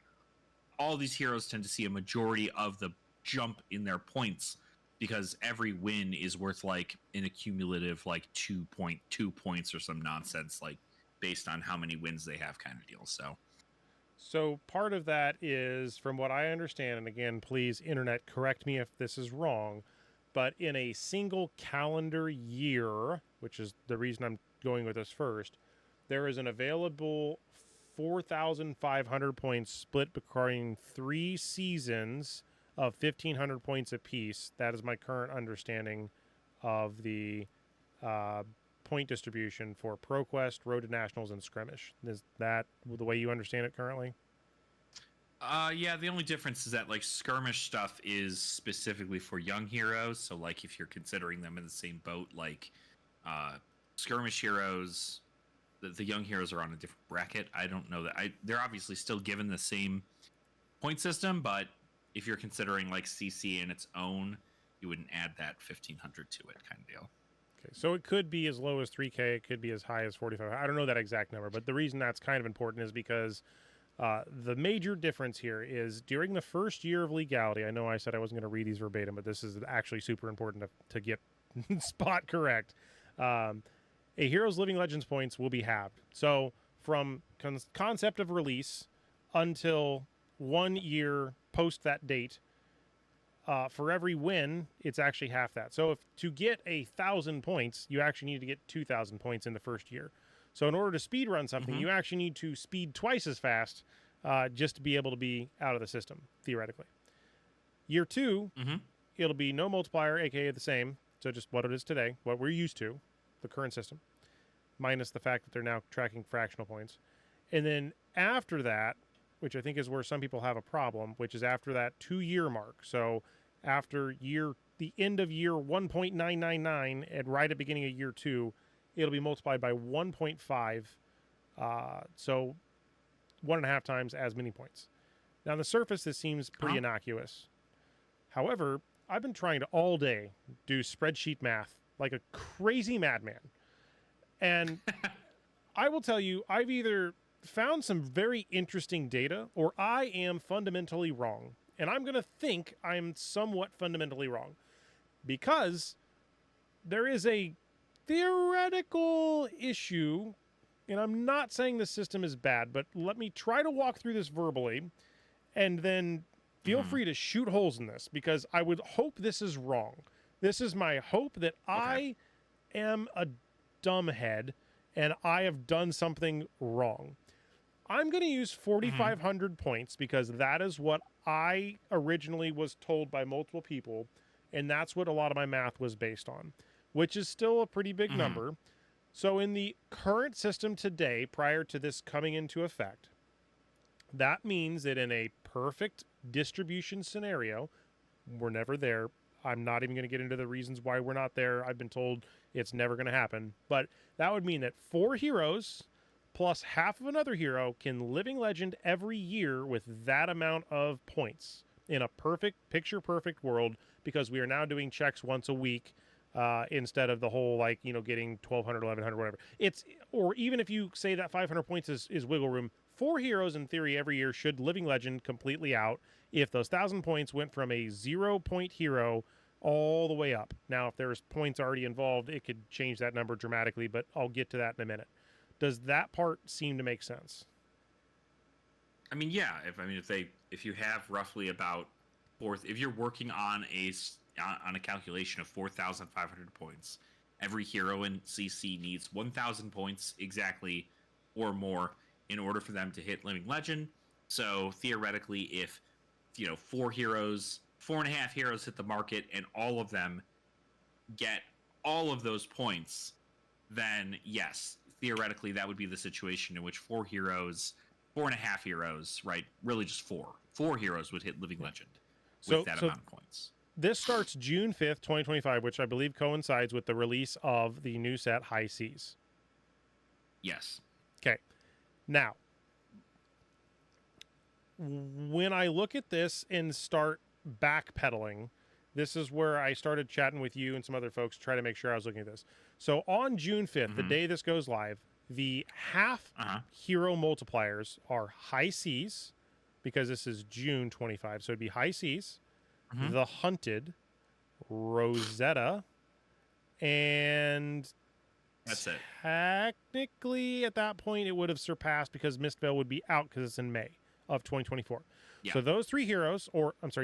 all these heroes tend to see a majority of the jump in their points, because every win is worth like an accumulative like 2.2 points or some nonsense, like based on how many wins they have, kind of deal. So part of that is, from what I understand, and again, please, internet, correct me if this is wrong, but in a single calendar year, which is the reason I'm going with this first, there is an available 4,500 points split between 3 seasons of 1,500 points apiece. That is my current understanding of the point distribution for ProQuest, Road to Nationals, and Skirmish. Is that the way you understand it currently? Yeah, the only difference is that like Skirmish stuff is specifically for young heroes. So like if you're considering them in the same boat, like Skirmish heroes, the young heroes are on a different bracket. I don't know that. They're obviously still given the same point system, but if you're considering like CC in its own, you wouldn't add that 1,500 to it, kind of deal. Okay, so it could be as low as 3K, it could be as high as 45. I don't know that exact number, but the reason that's kind of important is because the major difference here is during the first year of legality. I know I said I wasn't going to read these verbatim, but this is actually super important to get spot correct. A hero's Living Legends points will be halved. So from concept of release until 1 year post that date, for every win, it's actually half that. So if to get 1,000 points, you actually need to get 2,000 points in the first year. So in order to speed run something, you actually need to speed twice as fast just to be able to be out of the system, theoretically. Year 2, it'll be no multiplier, aka the same. So just what it is today, what we're used to, the current system, minus the fact that they're now tracking fractional points. And then after that, which I think is where some people have a problem, which is after that 2-year mark. So after the end of year 1.999 and right at the beginning of year 2, it'll be multiplied by 1.5. So 1.5 times as many points. Now, on the surface, this seems pretty innocuous. However, I've been trying to all day do spreadsheet math like a crazy madman. And I will tell you, I've either found some very interesting data or I am fundamentally wrong. And I'm going to think I'm somewhat fundamentally wrong, because there is a theoretical issue, and I'm not saying the system is bad, but let me try to walk through this verbally, and then feel free to shoot holes in this, because I would hope this is wrong. This is my hope that I am a dumbhead and I have done something wrong. I'm going to use 4,500 points because that is what I originally was told by multiple people, and that's what a lot of my math was based on, which is still a pretty big number. So in the current system today, prior to this coming into effect, that means that in a perfect distribution scenario, we're never there. I'm not even going to get into the reasons why we're not there. I've been told it's never going to happen. But that would mean that 4 heroes plus half of another hero can Living Legend every year with that amount of points in a perfect, picture-perfect world, because we are now doing checks once a week instead of the whole, like, getting 1,200, 1,100, whatever. Or even if you say that 500 points is wiggle room, 4 heroes in theory every year should Living Legend completely out if those 1,000 points went from a 0-point hero all the way up. Now, if there's points already involved, it could change that number dramatically, but I'll get to that in a minute. Does that part seem to make sense? I mean, yeah. If you have roughly about if you're working on a calculation of 4,500 points, every hero in CC needs 1,000 points exactly or more in order for them to hit Living Legend. So theoretically, if 4 heroes 4.5 heroes hit the market and all of them get all of those points, then yes, theoretically that would be the situation in which 4.5 heroes, right? Really just four heroes would hit Living Legend with that amount of points. This starts June 5th, 2025, which I believe coincides with the release of the new set High Seas. Yes. Okay. Now, when I look at this and start backpedaling, this is where I started chatting with you and some other folks to try to make sure I was looking at this. So on June 5th, the day this goes live, the half hero multipliers are High Seas, because this is June 25. So it'd be High Seas, The Hunted, Rosetta, and that's it. Technically, at that point, it would have surpassed because Mistveil would be out because it's in May of 2024. Yeah. So those three heroes,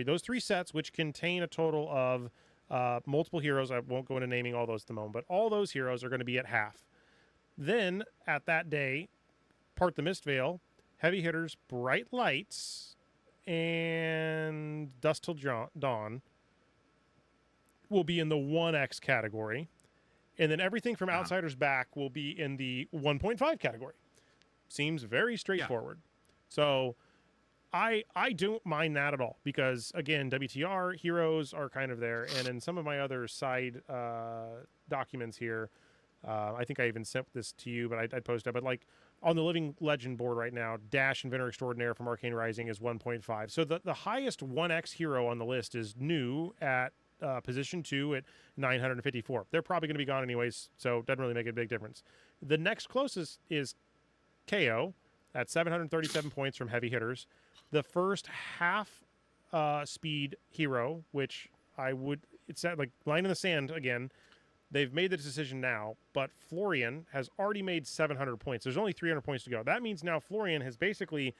those three sets, which contain a total of multiple heroes. I won't go into naming all those at the moment, but all those heroes are going to be at half. Then, at that day, Part the Mistveil, Heavy Hitters, Bright Lights, and Dusk Till Dawn will be in the 1X category. And then everything from Outsiders back will be in the 1.5 category. Seems very straightforward. Yeah. So I don't mind that at all because, again, WTR heroes are kind of there. And in some of my other side documents here, I think I even sent this to you, but I'd post it. But like on the Living Legend board right now, Dash Inventor Extraordinaire from Arcane Rising is 1.5. So the highest 1X hero on the list is new at position 2 at 954. They're probably going to be gone anyways, so it doesn't really make a big difference. The next closest is KO at 737 points from Heavy Hitters. The first half speed hero, which it's at like line in the sand again. They've made the decision now, but Florian has already made 700 points. There's only 300 points to go. That means now Florian has basically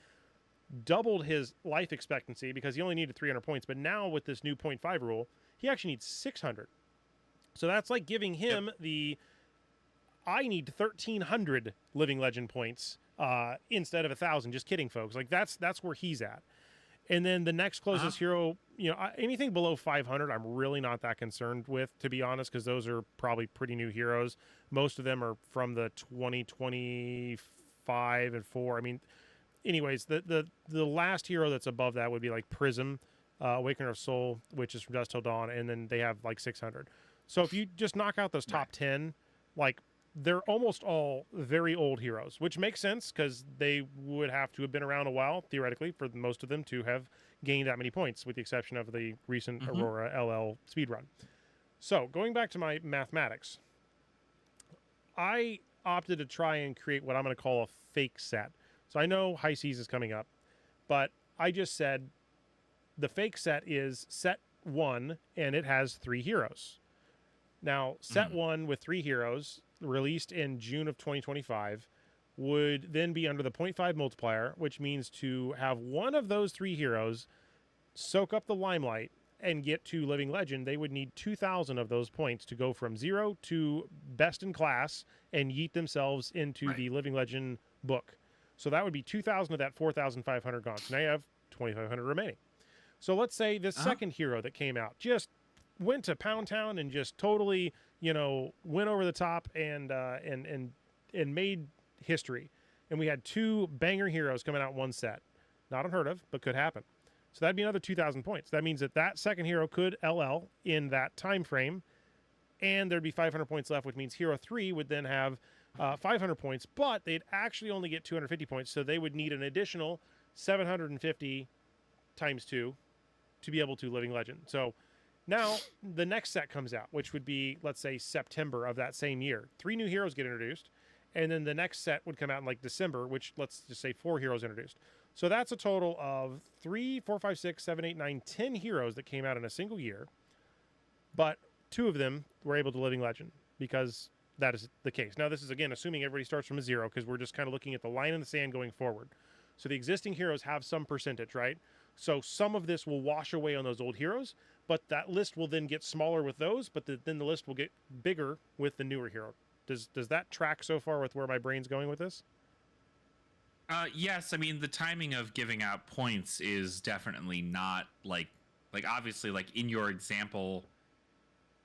doubled his life expectancy because he only needed 300 points. But now with this new 0.5 rule, he actually needs 600. So that's like giving him I need 1,300 Living Legend points instead of 1,000. Just kidding, folks. Like that's where he's at. And then the next closest hero, anything below 500, I'm really not that concerned with, to be honest, because those are probably pretty new heroes. Most of them are from the 2025 and 4. I mean, anyways, the last hero that's above that would be like Prism, Awakener of Soul, which is from Dusk Till Dawn, and then they have like 600. So if you just knock out those top 10, like they're almost all very old heroes, which makes sense because they would have to have been around a while, theoretically, for most of them to have gained that many points, with the exception of the recent Aurora LL speedrun. So going back to my mathematics, I opted to try and create what I'm going to call a fake set. So I know High Seas is coming up, but I just said the fake set is set 1, and it has 3 heroes. Now, set 1 with 3 heroes, released in June of 2025, would then be under the 0.5 multiplier, which means to have one of those 3 heroes soak up the limelight and get to Living Legend, they would need 2,000 of those points to go from 0 to best in class and yeet themselves into the Living Legend book. So that would be 2,000 of that 4,500 gone. So now you have 2,500 remaining. So let's say this second hero that came out just went to Pound Town and just totally, went over the top and made history. And we had 2 banger heroes coming out in one set. Not unheard of, but could happen. So that'd be another 2,000 points. That means that second hero could LL in that time frame, and there'd be 500 points left, which means hero 3 would then have 500 points, but they'd actually only get 250 points, so they would need an additional 750 times 2 to be able to Living Legend. So now the next set comes out, which would be, let's say, September of that same year. 3 new heroes get introduced, and then the next set would come out in like December, which let's just say 4 heroes introduced. So that's a total of 3, 4, 5, 6, 7, 8, 9, 10 heroes that came out in a single year, but 2 of them were able to Living Legend because that is the case. Now, this is, again, assuming everybody starts from a 0 because we're just kind of looking at the line in the sand going forward. So the existing heroes have some percentage, right? So some of this will wash away on those old heroes, but that list will then get smaller with those, but then the list will get bigger with the newer hero. Does that track so far with where my brain's going with this? Yes, I mean, the timing of giving out points is definitely not, like, Like obviously, like in your example,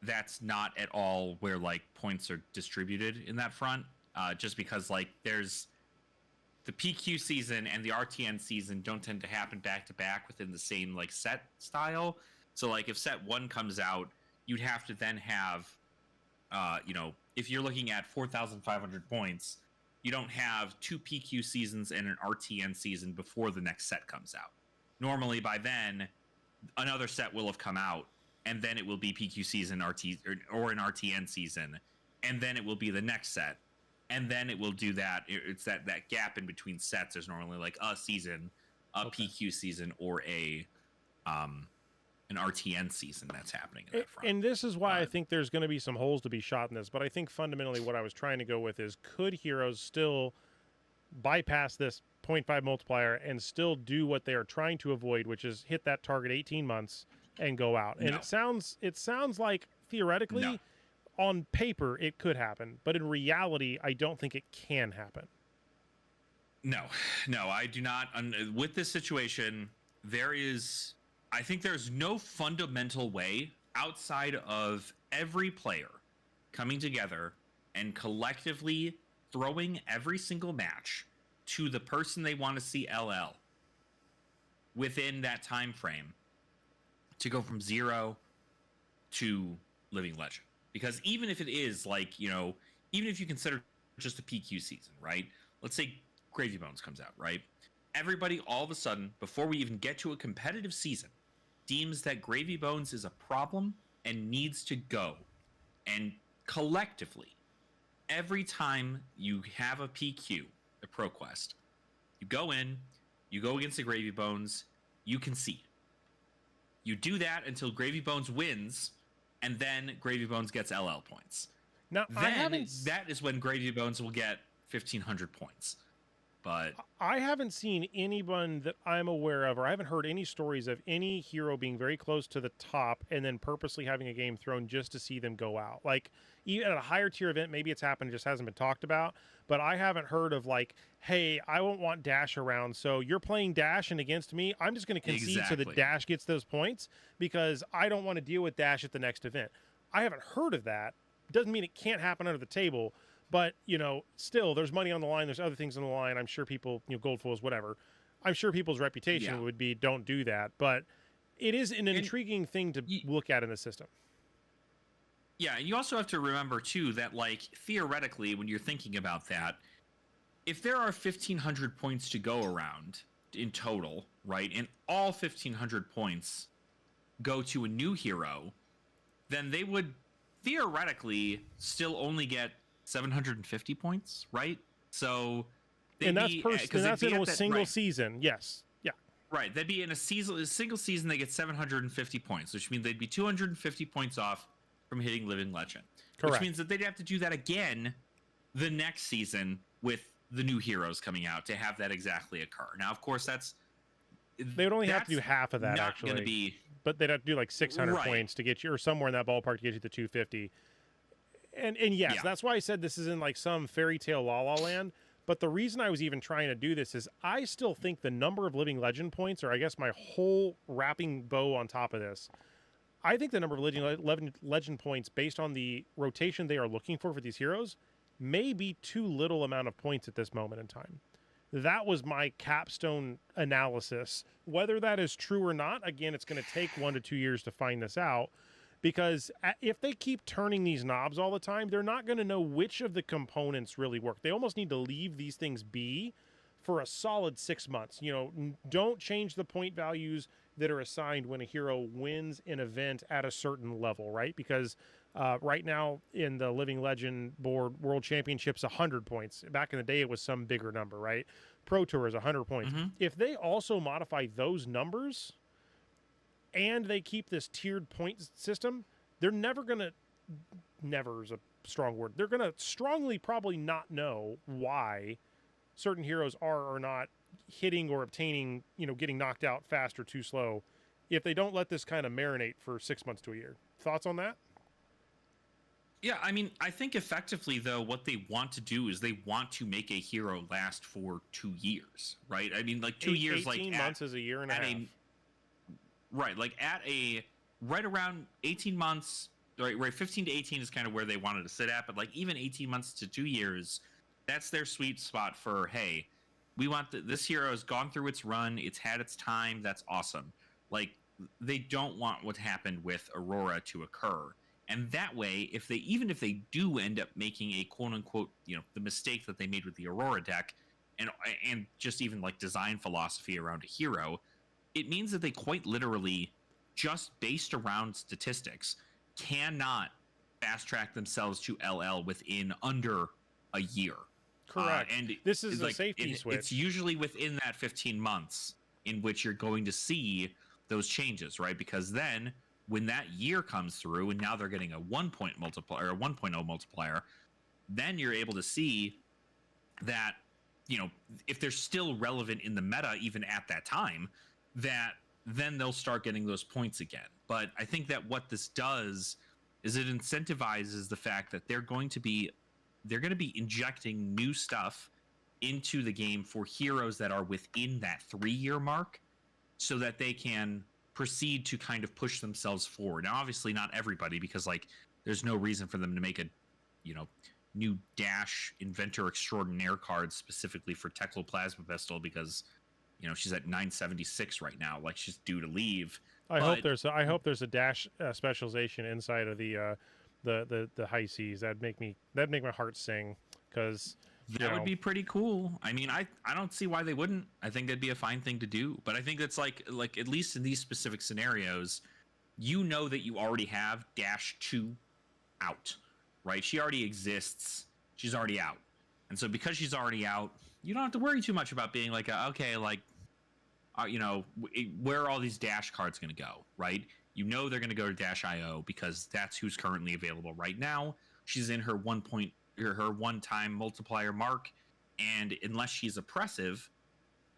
that's not at all where like points are distributed in that front. Just because like there's the PQ season and the RTN season don't tend to happen back to back within the same like set style. So like if set 1 comes out, you'd have to then have, if you're looking at 4,500 points, you don't have 2 PQ seasons and an RTN season before the next set comes out. Normally by then, another set will have come out, and then it will be PQ season or an RTN season, and then it will be the next set, and then it will do that. It's that gap in between sets. There's normally like a season, a PQ season, or an RTN season that's happening in that front. And this is why I think there's going to be some holes to be shot in this. But I think fundamentally what I was trying to go with is, could heroes still bypass this 0.5 multiplier and still do what they are trying to avoid, which is hit that target 18 months and go out? And it sounds like theoretically on paper it could happen, but in reality I don't think it can happen. No, I do not. With this situation, I think there's no fundamental way outside of every player coming together and collectively throwing every single match to the person they want to see LL within that time frame to go from 0 to Living Legend. Because even if it is like, even if you consider just a PQ season, right? Let's say Gravy Bones comes out, right? Everybody all of a sudden, before we even get to a competitive season, deems that Gravy Bones is a problem and needs to go. And collectively, every time you have a PQ, a Pro Quest, you go in, you go against the Gravy Bones, you concede. You do that until Gravy Bones wins, and then Gravy Bones gets LL points. Now, then that is when Gravy Bones will get 1,500 points. But I haven't seen anyone that I'm aware of, or I haven't heard any stories of any hero being very close to the top and then purposely having a game thrown just to see them go out. Like, even at a higher tier event, maybe it's happened, it just hasn't been talked about. But I haven't heard of like, hey, I won't want Dash around, so you're playing Dash and against me, I'm just going to concede so that Dash gets those points because I don't want to deal with Dash at the next event. I haven't heard of that. Doesn't mean it can't happen under the table. But, still, there's money on the line. There's other things on the line. I'm sure people, gold foils, whatever. I'm sure people's reputation would be, don't do that. But it is an intriguing thing to look at in the system. Yeah, and you also have to remember, too, that, like, theoretically, when you're thinking about that, if there are 1,500 points to go around in total, right, and all 1,500 points go to a new hero, then they would theoretically still only get 750 points, right? So that's in a single season. Yes. Yeah. Right. They'd be in a single season, they get 750 points, which means they'd be 250 points off from hitting Living Legend. Correct. Which means that they'd have to do that again the next season with the new heroes coming out to have that exactly occur. Now, of course, they would only have to do half of that, actually. But they'd have to do like 600 points to get you, or somewhere in that ballpark to get you to 250. And yes, that's why I said this isn't like some fairy tale la la land. But the reason I was even trying to do this is I still think the number of Living Legend points, or I guess my whole wrapping bow on top of this, I think the number of Living Legend points based on the rotation they are looking for these heroes may be too little amount of points at this moment in time. That was my capstone analysis. Whether that is true or not, again, it's going to take 1 to 2 years to find this out. Because if they keep turning these knobs all the time, they're not going to know which of the components really work. They almost need to leave these things be for a solid 6 months. Don't change the point values that are assigned when a hero wins an event at a certain level, right? Because right now in the Living Legend board, World Championships, 100 points. Back in the day, it was some bigger number, right? Pro Tour is 100 points. Mm-hmm. If they also modify those numbers and they keep this tiered point system, they're never going to, never is a strong word, they're going to strongly probably not know why certain heroes are or not hitting or obtaining, getting knocked out fast or too slow if they don't let this kind of marinate for 6 months to a year. Thoughts on that? Yeah, I mean, I think effectively, though, what they want to do is they want to make a hero last for 2 years, right? I mean, like 2 years, like 18 months is a year and a half. right, like at a right around 18 months, right 15 to 18 is kind of where they wanted to sit at, but like even 18 months to 2 years, that's their sweet spot for, hey, we want this hero has gone through its run, it's had its time, that's awesome. Like they don't want what happened with Aurora to occur. And that way, if they do end up making a quote unquote, the mistake that they made with the Aurora deck, and just even like design philosophy around a hero, it means that they quite literally, just based around statistics, cannot fast track themselves to LL within under a year. Correct. And this is a safety switch. It's usually within that 15 months in which you're going to see those changes, right? Because then when that year comes through and now they're getting a 1-point multiplier, a 1.0 multiplier, then you're able to see that, if they're still relevant in the meta even at that time, that then they'll start getting those points again. But I think that what this does is it incentivizes the fact that they're going to be injecting new stuff into the game for heroes that are within that 3-year mark, so that they can proceed to kind of push themselves forward. Now, obviously not everybody, because like there's no reason for them to make a, new Dash Inventor Extraordinaire card specifically for Tectoplasma Pistol, because, she's at 976 right now. Like she's due to leave. I hope there's a Dash specialization inside of the high seas. That'd make my heart sing, because that would be pretty cool. I mean, I don't see why they wouldn't. I think that'd be a fine thing to do. But I think that's like at least in these specific scenarios, that you already have Dash 2 out, right? She already exists. She's already out. And so because she's already out, you don't have to worry too much about being like, where are all these Dash cards going to go, right? They're going to go to Dash IO because that's who's currently available right now. She's in her her one-time multiplier mark, and unless she's oppressive,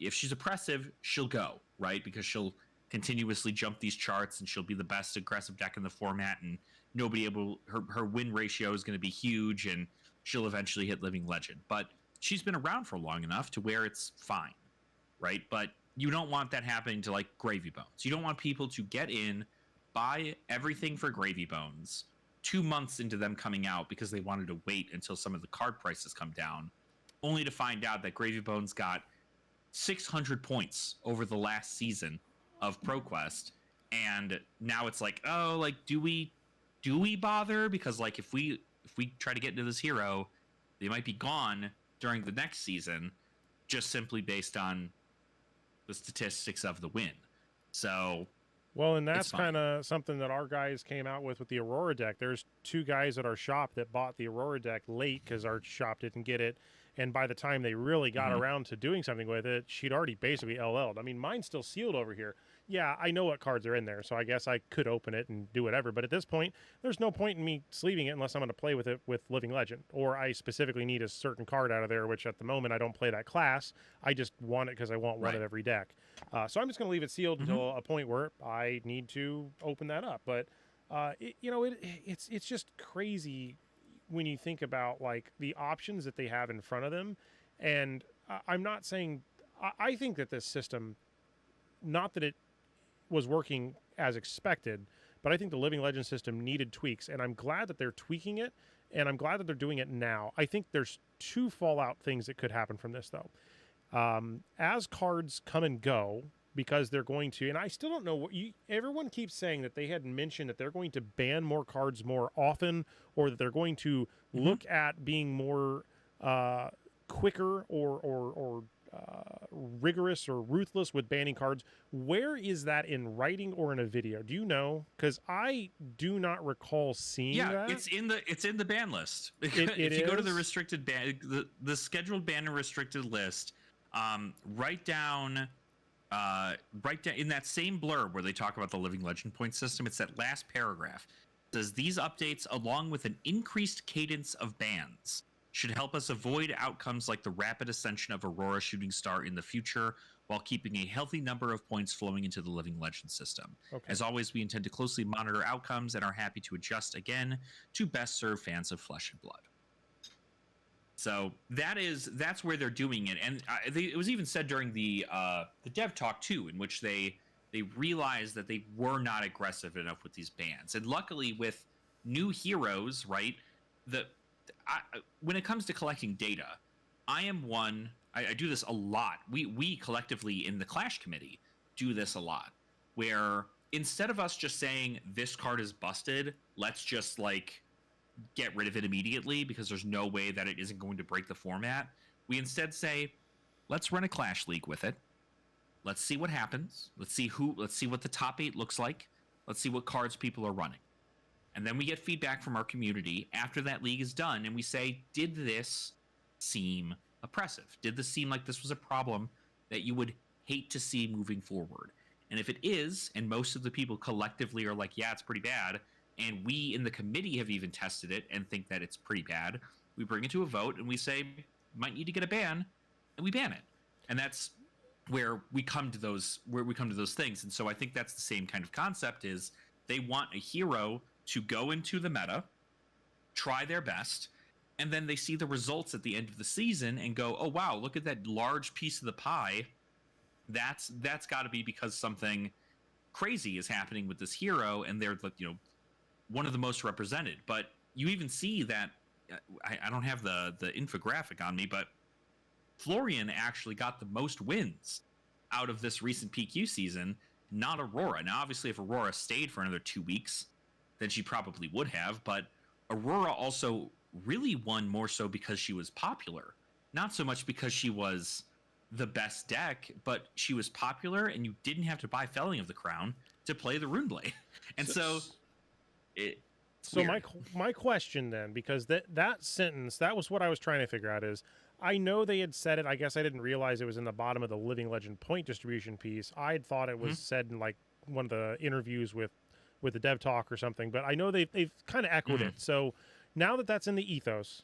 if she's oppressive, she'll go, right? Because she'll continuously jump these charts, and she'll be the best aggressive deck in the format, and her win ratio is going to be huge, and she'll eventually hit Living Legend. But she's been around for long enough to where it's fine, right? But you don't want that happening to like Gravy Bones. You don't want people to get in, buy everything for Gravy Bones 2 months into them coming out because they wanted to wait until some of the card prices come down, only to find out that Gravy Bones got 600 points over the last season of ProQuest, and now it's like, oh, like do we bother? Because like if we try to get into this hero, they might be gone during the next season, just simply based on the statistics of the win. So well, and that's kind of something that our guys came out with the Aurora deck. There's 2 guys at our shop that bought the Aurora deck late because our shop didn't get it. And by the time they really got around to doing something with it, she'd already basically LL'd. I mean, mine's still sealed over here. Yeah, I know what cards are in there, so I guess I could open it and do whatever. But at this point, there's no point in me sleeving it unless I'm going to play with it with Living Legend. Or I specifically need a certain card out of there, which at the moment I don't play that class. I just want it because I want one of every deck. So I'm just going to leave it sealed until a point where I need to open that up. But, it's just crazy when you think about like the options that they have in front of them. And I'm not saying, I think that this system, not that it was working as expected, but I think the Living Legend system needed tweaks, and I'm glad that they're tweaking it, and I'm glad that they're doing it now. I think there's 2 fallout things that could happen from this, though. As cards come and go, because they're going to, and I still don't know what everyone keeps saying that they had mentioned that they're going to ban more cards more often, or that they're going to look at being more quicker or rigorous or ruthless with banning cards. Where is that in writing or in a video? Do you know? Because I do not recall seeing that. Yeah, it's in the ban list. If you go to the restricted ban, the scheduled ban and restricted list, write down in that same blurb where they talk about the Living Legend point system. It's that last paragraph. It says these updates, along with an increased cadence of bans, should help us avoid outcomes like the rapid ascension of Aurora Shooting Star in the future, while keeping a healthy number of points flowing into the Living Legend system. Okay. As always, we intend to closely monitor outcomes and are happy to adjust again to best serve fans of Flesh and Blood. So that's where they're doing it, and it was even said during the dev talk too, in which they they realized that they were not aggressive enough with these bans. And luckily, with new heroes, right? When it comes to collecting data, I am one. I do this a lot. We collectively in the Clash committee do this a lot, where instead of us just saying this card is busted, let's just like get rid of it immediately because there's no way that it isn't going to break the format. We instead say, let's run a Clash League with it. Let's see what happens. Let's see what the top 8 looks like. Let's see what cards people are running. And then we get feedback from our community after that league is done, and we say, did this seem oppressive? Did this seem like this was a problem that you would hate to see moving forward? And if it is, and most of the people collectively are like, yeah, it's pretty bad, and we in the committee have even tested it and think that it's pretty bad, we bring it to a vote and we say, might need to get a ban, and we ban it. And that's where we come to those things. And so I think that's the same kind of concept, is they want a hero to go into the meta, try their best, and then they see the results at the end of the season and go, oh wow, look at that large piece of the pie. That's got to be because something crazy is happening with this hero, and they're, you know, one of the most represented. But you even see that I don't have the infographic on me, but Florian actually got the most wins out of this recent PQ season, not Aurora. Now, obviously, if Aurora stayed for another 2 weeks, then she probably would have. But Aurora also really won more so because she was popular, not so much because she was the best deck, but she was popular, and you didn't have to buy Felling of the Crown to play the Runeblade. And so my question then, because that sentence, that was what I was trying to figure out, is I know they had said it. I guess I didn't realize it was in the bottom of the Living Legend point distribution piece. I had thought it was said in like one of the interviews with the Dev Talk or something, but I know they've kind of echoed it. So now that that's in the ethos,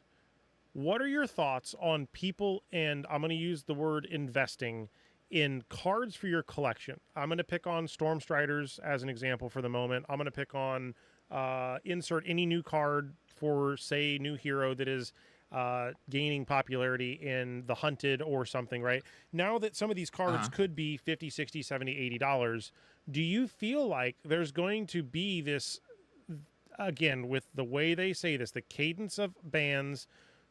what are your thoughts on people, and I'm going to use the word investing in cards for your collection? I'm going to pick on Stormstriders as an example for the moment. I'm going to pick on insert any new card for, say, new hero that is gaining popularity in the Hunted or something, right? Now that some of these cards could be $50, $60, $70, $80, do you feel like there's going to be this, again, with the way they say this, the cadence of bans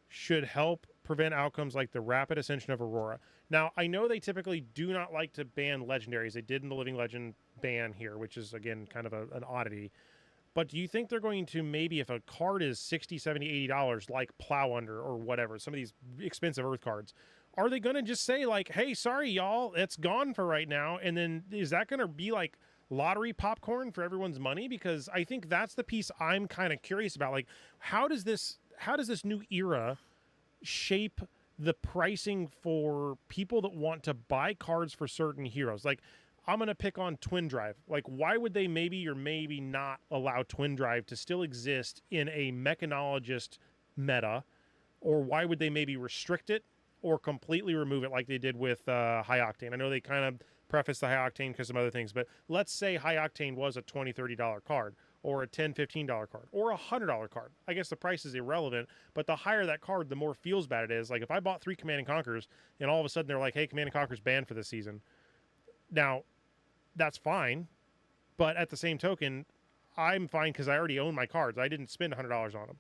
should help prevent outcomes like the rapid ascension of Aurora? Now, I know they typically do not like to ban legendaries. They did in the Living Legend ban here, which is, again, kind of an oddity. But do you think they're going to, maybe if a card is $60, $70, $80, like Plow Under or whatever, some of these expensive Earth cards, are they going to just say like, hey, sorry, y'all, it's gone for right now? And then is that going to be like lottery popcorn for everyone's money? Because I think that's the piece I'm kind of curious about. Like, how does this new era shape the pricing for people that want to buy cards for certain heroes? Like, I'm going to pick on Twin Drive. Like, why would they maybe or maybe not allow Twin Drive to still exist in a mechanologist meta? Or why would they maybe restrict it or completely remove it like they did with High Octane? I know they kind of prefaced the High Octane because of other things, but let's say High Octane was a $20, $30 card, or a $10, $15 card, or a $100 card. I guess the price is irrelevant, but the higher that card, the more feels bad it is. Like, if I bought 3 Command & Conquers, and all of a sudden they're like, hey, Command & Conquer's banned for this season. Now, that's fine, but at the same token, I'm fine because I already own my cards. I didn't spend $100 on them.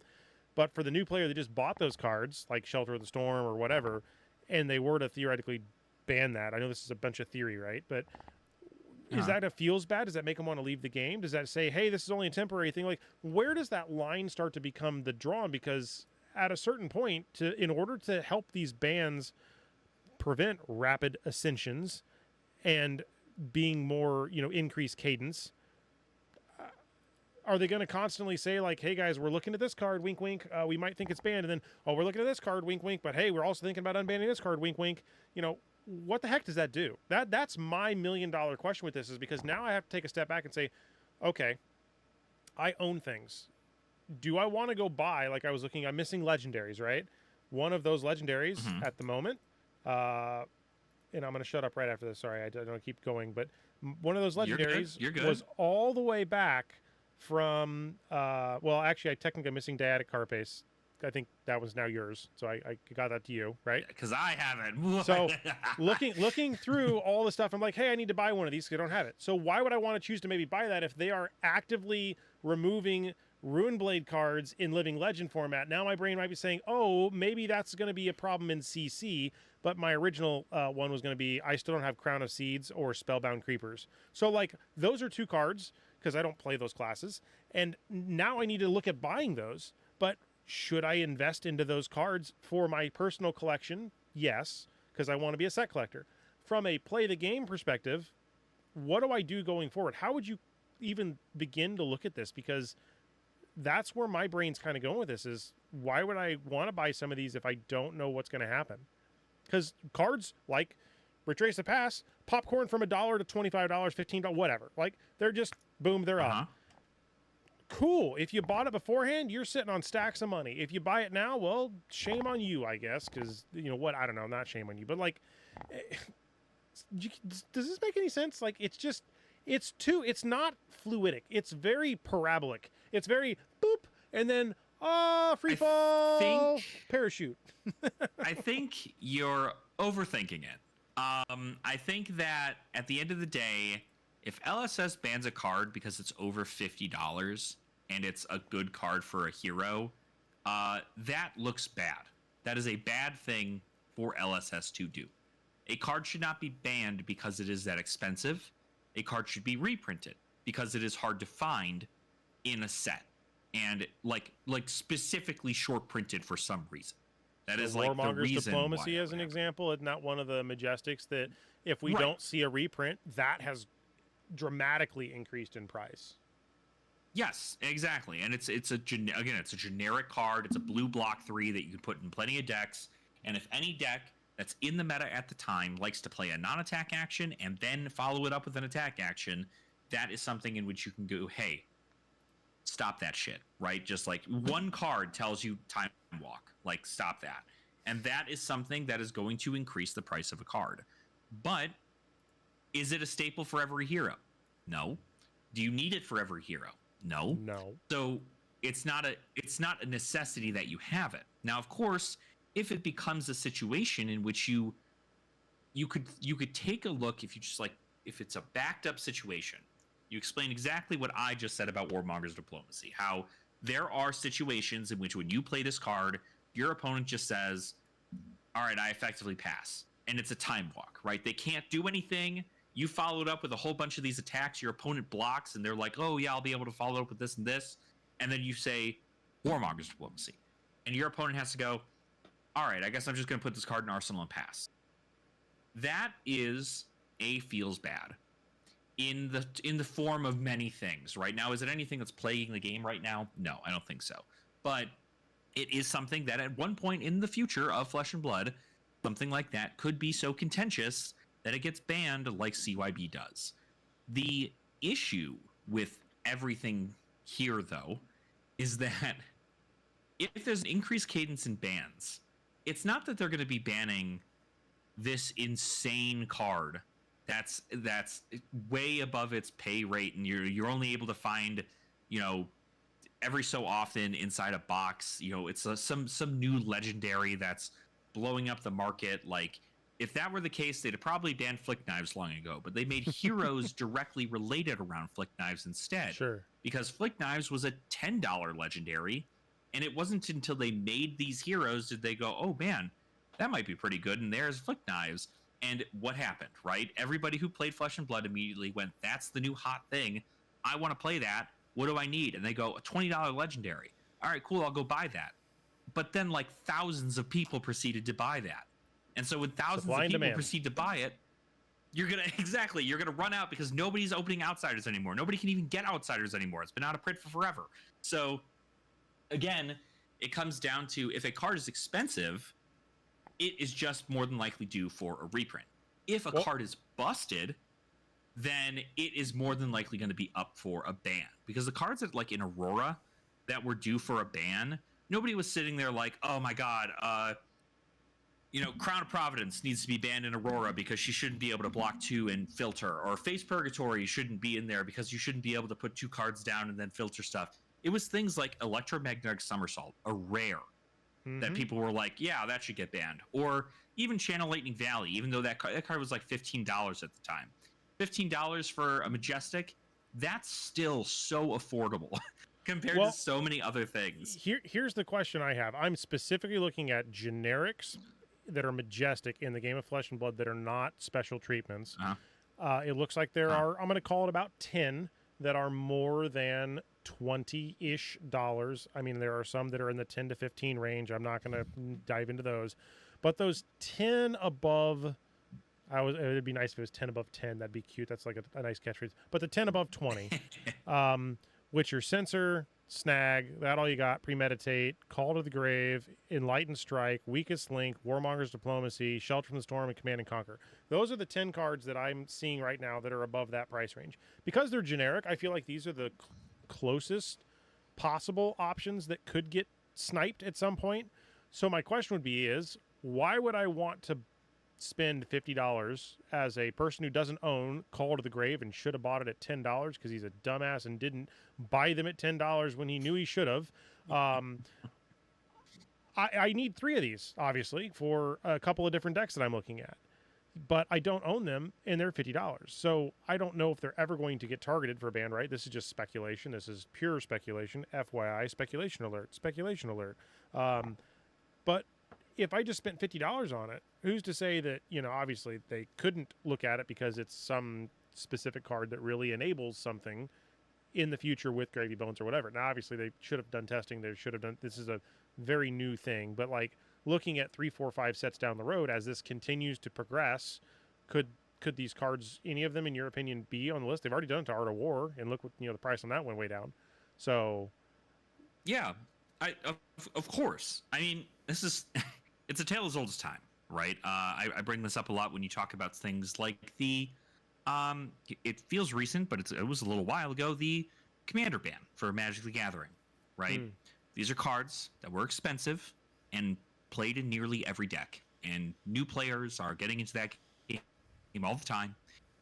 But for the new player that just bought those cards, like Shelter of the Storm or whatever, and they were to theoretically ban that, I know this is a bunch of theory, right? But is that a feels bad? Does that make them want to leave the game? Does that say, hey, this is only a temporary thing? Like, where does that line start to become the drawn? Because at a certain point, in order to help these bans prevent rapid ascensions and being more, increased cadence, are they going to constantly say like, hey guys, we're looking at this card, wink, wink, we might think it's banned, and then, oh, we're looking at this card, wink, wink, but hey, we're also thinking about unbanning this card, wink, wink. What the heck does that do? That's my $1 million question with this, is because now I have to take a step back and say, okay, I own things. Do I want to go buy, like I was looking, I'm missing legendaries, right? One of those legendaries at the moment, and I'm going to shut up right after this. Sorry, I don't keep going. But one of those legendaries was all the way back from, well, actually, I technically am missing Dyadic Carapace. I think that was now yours. So I got that to you, right? Because I haven't. So looking through all the stuff, I'm like, hey, I need to buy one of these because I don't have it. So why would I want to choose to maybe buy that if they are actively removing Runeblade cards in Living Legend format? Now my brain might be saying, oh, maybe that's going to be a problem in CC, but my original one was going to be, I still don't have Crown of Seeds or Spellbound Creepers. So like those are two cards because I don't play those classes. And now I need to look at buying those. But should I invest into those cards for my personal collection? Yes, because I want to be a set collector. From a play the game perspective, what do I do going forward? How would you even begin to look at this? Because that's where my brain's kind of going with this is why would I want to buy some of these if I don't know what's going to happen? Because cards like Retrace the Past, popcorn from $1 to $25, $15, whatever. Like they're just boom, they're up. Cool. If you bought it beforehand, you're sitting on stacks of money. If you buy it now, well, shame on you, I guess, because you know what? I don't know, not shame on you, but like, does this make any sense? Like, it's not fluidic. It's very parabolic. It's very boop, and then free fall, parachute. I think you're overthinking it. I think that at the end of the day, if LSS bans a card because it's over $50 and it's a good card for a hero, that looks bad. That is a bad thing for LSS to do. A card should not be banned because it is that expensive. A card should be reprinted because it is hard to find in a set and like specifically short printed for some reason. That is like the reason. Diplomacy, as an example, is not one of the Majestics that if we don't see a reprint, that has dramatically increased in price. Yes, exactly. And it's a generic card. It's a blue block 3 that you can put in plenty of decks. And if any deck that's in the meta at the time likes to play a non-attack action and then follow it up with an attack action, that is something in which you can go, hey, stop that shit, right? Just like one card tells you time walk, like stop that. And that is something that is going to increase the price of a card. But is it a staple for every hero? No. Do you need it for every hero? No. So it's not a necessity that you have it. Now, of course, if it becomes a situation in which you could take a look, if it's a backed up situation, you explain exactly what I just said about Warmonger's Diplomacy, how there are situations in which when you play this card, your opponent just says, all right, I effectively pass. And it's a time walk, right? They can't do anything. You followed up with a whole bunch of these attacks. Your opponent blocks, and they're like, oh, yeah, I'll be able to follow up with this and this. And then you say, Warmonger's Diplomacy. And your opponent has to go, all right, I guess I'm just going to put this card in Arsenal and pass. That feels bad in the form of many things right now. Is it anything that's plaguing the game right now? No, I don't think so. But it is something that at one point in the future of Flesh and Blood, something like that could be so contentious that it gets banned like CYB does. The issue with everything here, though, is that if there's an increased cadence in bans, it's not that they're going to be banning this insane card that's way above its pay rate, and you're only able to find, every so often inside a box. It's some new legendary that's blowing up the market. Like, if that were the case, they'd have probably banned Flick Knives long ago, but they made heroes directly related around Flick Knives instead. Sure. Because Flick Knives was a $10 legendary, and it wasn't until they made these heroes did they go, oh man, that might be pretty good, and there's Flick Knives. And what happened, right? Everybody who played Flesh and Blood immediately went, that's the new hot thing. I want to play that. What do I need? And they go, a $20 legendary. All right, cool, I'll go buy that. But then like thousands of people proceeded to buy that. And so when thousands of people proceed to buy it, you're gonna run out because nobody's opening Outsiders anymore. Nobody can even get Outsiders anymore. It's been out of print for forever. So again, it comes down to, if a card is expensive, it is just more than likely due for a reprint. If a card is busted, then it is more than likely going to be up for a ban. Because the cards that, like in Aurora that were due for a ban, nobody was sitting there like, oh my god, Crown of Providence needs to be banned in Aurora because she shouldn't be able to block 2 and filter, or Face Purgatory shouldn't be in there because you shouldn't be able to put 2 cards down and then filter stuff. It was things like Electromagnetic Somersault, a rare that people were like, yeah, that should get banned. Or even Channel Lightning Valley, even though that card was like $15 at the time. $15 for a Majestic, that's still so affordable compared to so many other things. Here's the question I have. I'm specifically looking at generics that are Majestic in the game of Flesh and Blood that are not special treatments. It looks like there are, I'm going to call it about 10 that are more than $20-ish. I mean, there are some that are in the 10 to 15 range. I'm not going to dive into those. But those 10 above, it would be nice if it was 10 above 10. That'd be cute. That's like a nice catchphrase. But the 10 above 20, Witcher Censor, Snag, that all you got, Premeditate, Call to the Grave, Enlightened Strike, Weakest Link, Warmonger's Diplomacy, Shelter from the Storm, and Command and Conquer. Those are the 10 cards that I'm seeing right now that are above that price range. Because they're generic, I feel like these are the closest possible options that could get sniped at some point. So my question would be why would I want to spend $50 as a person who doesn't own Call to the Grave and should have bought it at $10 because he's a dumbass and didn't buy them at $10 when he knew he should have. I need 3 of these, obviously, for a couple of different decks that I'm looking at. But I don't own them, and they're $50. So I don't know if they're ever going to get targeted for a ban, right? This is just speculation. This is pure speculation. FYI, speculation alert, speculation alert. But if I just spent $50 on it, who's to say that, obviously they couldn't look at it because it's some specific card that really enables something in the future with Gravy Bones or whatever. Now, obviously they should have done testing. They should have done, this is a very new thing, but like looking at 3, 4, 5 sets down the road, as this continues to progress, could these cards, any of them in your opinion, be on the list? They've already done it to Art of War, and look what, the price on that went way down. So yeah, of course. I mean, this is, it's a tale as old as time, right? I bring this up a lot when you talk about things like the, it feels recent, but it was a little while ago, the Commander ban for Magic the Gathering, right? These are cards that were expensive and played in nearly every deck. And new players are getting into that game all the time,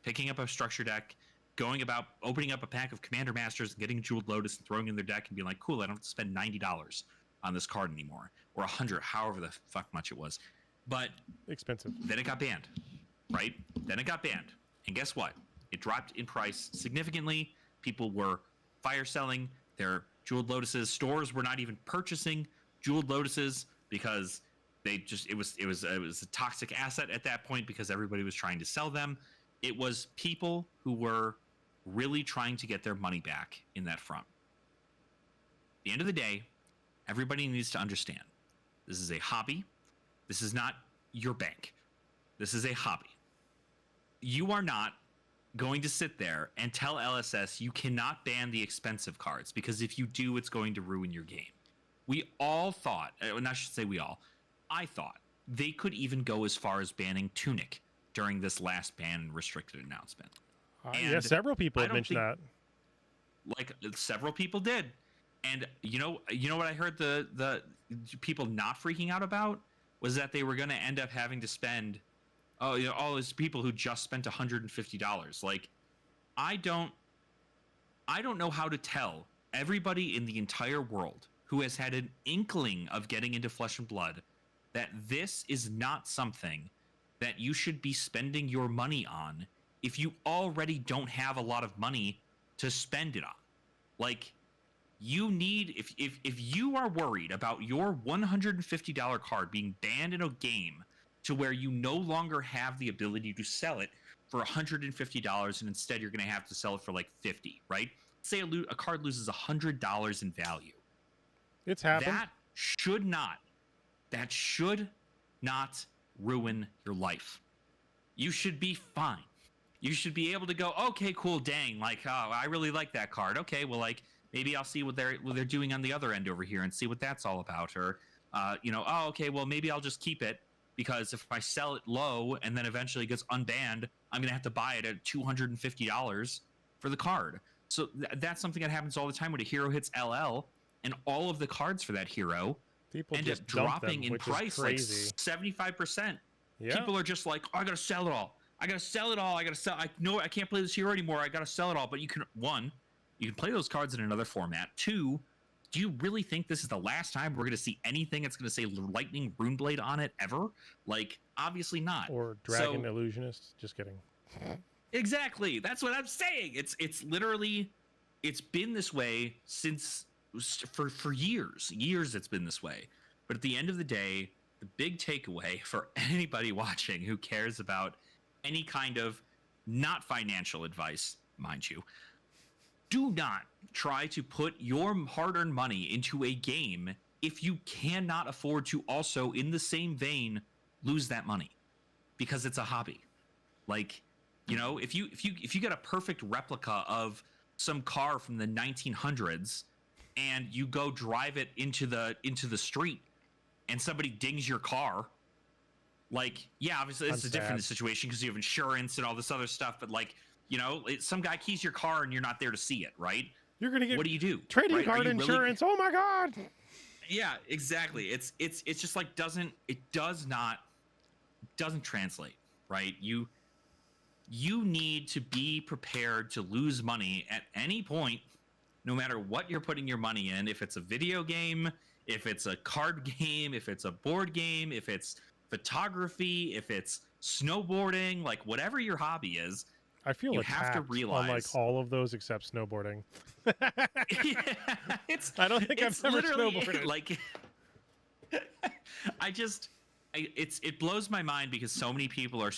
picking up a structure deck, going about opening up a pack of Commander Masters and getting Jeweled Lotus and throwing in their deck and being like, cool, I don't have to spend $90 on this card anymore, or $100, however the fuck much it was. But expensive. Then it got banned, right? Then it got banned. And guess what? It dropped in price significantly. People were fire selling their Jeweled Lotuses. Stores were not even purchasing Jeweled Lotuses because they just, it was a toxic asset at that point because everybody was trying to sell them. It was people who were really trying to get their money back in that front. At the end of the day, everybody needs to understand this is a hobby. This is not your bank. This is a hobby. You are not going to sit there and tell LSS you cannot ban the expensive cards, because if you do, it's going to ruin your game. We all thought, and I should say we all, I thought they could even go as far as banning Tunic during this last ban and restricted announcement. Yeah, several people have mentioned that. Like several people did. And you know what I heard the people not freaking out about was that they were going to end up having to spend all these people who just spent $150. Like, I don't know how to tell everybody in the entire world who has had an inkling of getting into Flesh and Blood that this is not something that you should be spending your money on if you already don't have a lot of money to spend it on. Like, you need, if you are worried about your $150 card being banned in a game to where you no longer have the ability to sell it for $150 and instead you're going to have to sell it for like $50, right? Say a card loses $100 in value. It's happened. That should not ruin your life. You should be fine. You should be able to go, okay, cool, dang, like, oh, I really like that card. Okay, well, like, maybe I'll see what they're doing on the other end over here and see what that's all about. Or, oh, okay, well, maybe I'll just keep it because if I sell it low and then eventually it gets unbanned, I'm going to have to buy it at $250 for the card. So that's something that happens all the time when a hero hits LL and all of the cards for that hero end up dropping in price like 75%. Yeah. People are just like, oh, I got to sell it all. I got to sell it all. I can't play this hero anymore. I got to sell it all. But you can, one, you can play those cards in another format. Two, do you really think this is the last time we're going to see anything that's going to say Lightning Runeblade on it ever? Like, obviously not. Or Dragon Illusionist. Just kidding. Exactly. That's what I'm saying. It's literally, it's been this way since for years. Years it's been this way. But at the end of the day, the big takeaway for anybody watching who cares about any kind of not financial advice, mind you, do not try to put your hard-earned money into a game if you cannot afford to also, in the same vein, lose that money, because it's a hobby. Like, you know, if you get a perfect replica of some car from the 1900s and you go drive it into the street and somebody dings your car, like, yeah, obviously it's a different situation because you have insurance and all this other stuff, but like, you know, some guy keys your car and you're not there to see it, right? You're gonna get, what do you do? Trading card insurance. Really... Oh my god. Yeah, exactly. It's just like doesn't translate, right? You need to be prepared to lose money at any point, no matter what you're putting your money in. If it's a video game, if it's a card game, if it's a board game, if it's photography, if it's snowboarding, like whatever your hobby is, I feel you have to realize on like all of those except snowboarding. Yeah, I don't think I've ever snowboarded. Like, it blows my mind because so many people are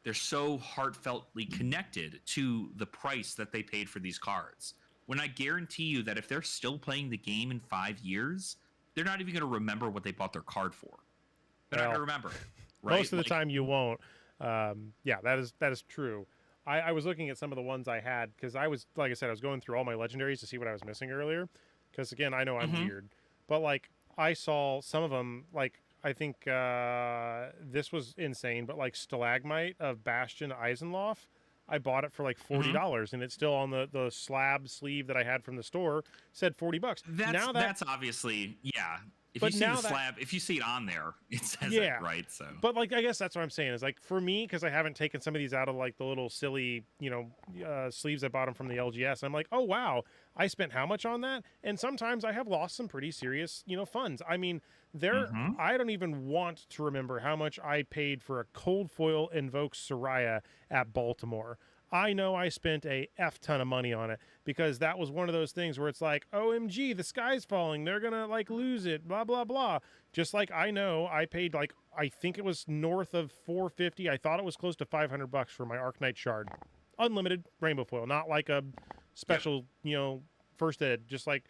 they're so heartfeltly connected to the price that they paid for these cards. When I guarantee you that if they're still playing the game in 5 years, they're not even going to remember what they bought their card for. They're not going to remember. Right? Most of the time you won't. Yeah, that is true. I was looking at some of the ones I had because I was, like I said, I was going through all my legendaries to see what I was missing earlier. Because again, I know I'm weird, but like I saw some of them. Like I think this was insane, but like Stalagmite of Bastion Eisenloff, I bought it for like $40, and it's still on the slab sleeve that I had from the store. Said $40. That's obviously, yeah. If you see the slab, if you see it on there, it says it, right? So, but like, I guess that's what I'm saying is like for me, because I haven't taken some of these out of like the little silly, you know, sleeves I bought them from the LGS. I'm like, oh wow, I spent how much on that? And sometimes I have lost some pretty serious, you know, funds. I mean, I don't even want to remember how much I paid for a cold foil Invoke Soraya at Baltimore. I know I spent a F ton of money on it because that was one of those things where it's like, OMG, the sky's falling. They're going to like lose it, blah, blah, blah. Just like I know I paid like, I think it was north of $450. I thought it was close to $500 for my Arcanite Shard. Unlimited rainbow foil, not like a special, you know, first ed, just like,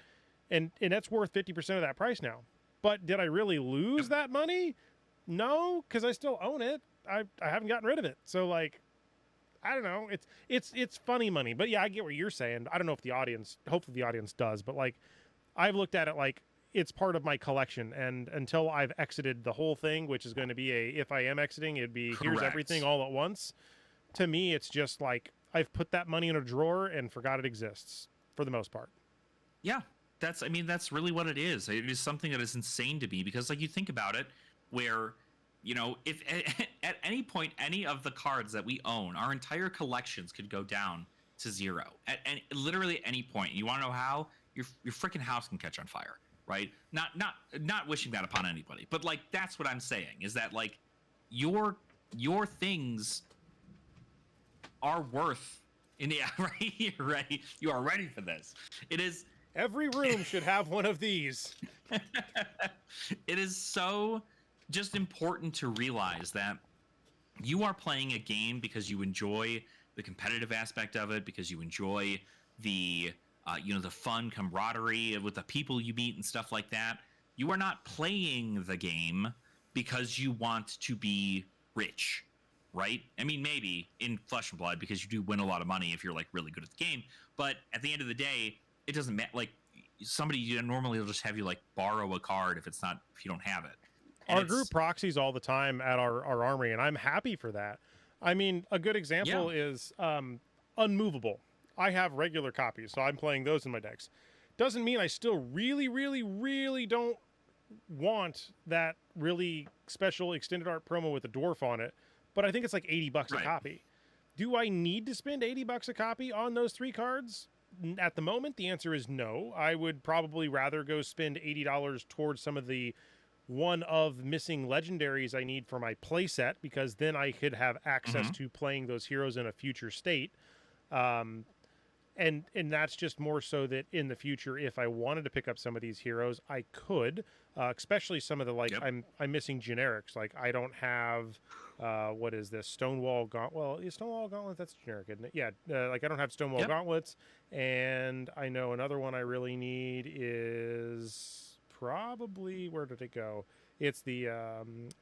and that's worth 50% of that price now. But did I really lose that money? No, because I still own it. I haven't gotten rid of it. So like, I don't know. It's funny money, but yeah, I get what you're saying. I don't know if hopefully the audience does, but like, I've looked at it like it's part of my collection, and until I've exited the whole thing, which is going to be if I am exiting, it'd be here's everything all at once. To me, it's just like I've put that money in a drawer and forgot it exists for the most part. Yeah, that's really what it is. It is something that is insane to me because like you think about it, where, you know, if at any point any of the cards that we own, our entire collections could go down to zero at literally any point. You want to know how? Your freaking house can catch on fire, right? Not wishing that upon anybody, but like that's what I'm saying is that like your things are worth in the right. You are ready for this. It is. Every room should have one of these. It is so just important to realize that you are playing a game because you enjoy the competitive aspect of it, because you enjoy the the fun camaraderie with the people you meet and stuff like that. You are not playing the game because you want to be rich, right? I mean, maybe in Flesh and Blood because you do win a lot of money if you're like really good at the game, but at the end of the day, it doesn't matter. Like somebody normally will just have you like borrow a card if you don't have it. Our group proxies all the time at our armory, and I'm happy for that. I mean, a good example is Unmovable. I have regular copies, so I'm playing those in my decks. Doesn't mean I still really, really, really don't want that really special extended art promo with a dwarf on it, but I think it's like $80 a copy. Do I need to spend $80 a copy on those 3 cards? at the moment, the answer is no. I would probably rather go spend $80 towards some of the one of missing legendaries I need for my playset, because then I could have access to playing those heroes in a future state. And that's just more so that in the future, if I wanted to pick up some of these heroes, I could, especially some of the, like, I'm missing generics. Like, I don't have, what is this? Stonewall Gauntlet. Well, is Stonewall Gauntlet? That's generic, isn't it? Yeah. Like, I don't have Stonewall Gauntlets. And I know another one I really need is probably, where did it go? It's the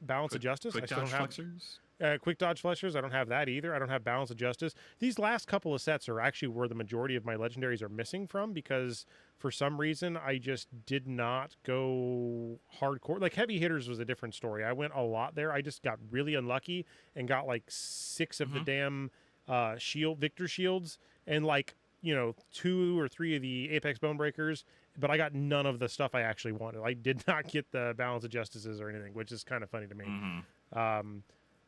Balance of Justice. Quick dodge flexors? Quick dodge flexors. I don't have that either. I don't have Balance of Justice. These last couple of sets are actually where the majority of my legendaries are missing from, because for some reason I just did not go hardcore. Like, heavy hitters was a different story. I went a lot there. I just got really unlucky and got like 6 of the damn Victor shields and, like, 2 or 3 of the Apex Bone Breakers, but I got none of the stuff I actually wanted. I did not get the Balance of Justices or anything, which is kind of funny to me.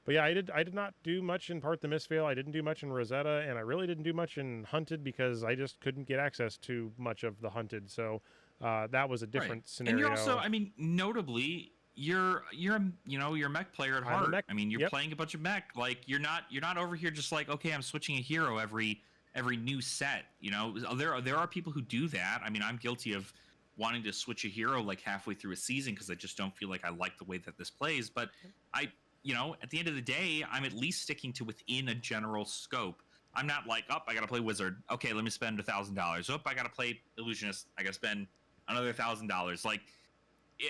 But yeah, I did not do much in Part the Mistveil. I didn't do much in Rosetta, and I really didn't do much in Hunted because I just couldn't get access to much of the Hunted. So that was a different scenario. And you're also, I mean, notably, you're a mech player at heart. I mean, you're playing a bunch of mech. Like, you're not over here just like, okay, I'm switching a hero every new set. There are people who do that. I mean, I'm guilty of wanting to switch a hero like halfway through a season because I just don't feel like I like the way that this plays. But at the end of the day, I'm at least sticking to within a general scope. I'm not like, I got to play Wizard. Okay, let me spend $1,000. I got to play Illusionist. I got to spend another $1,000. Like,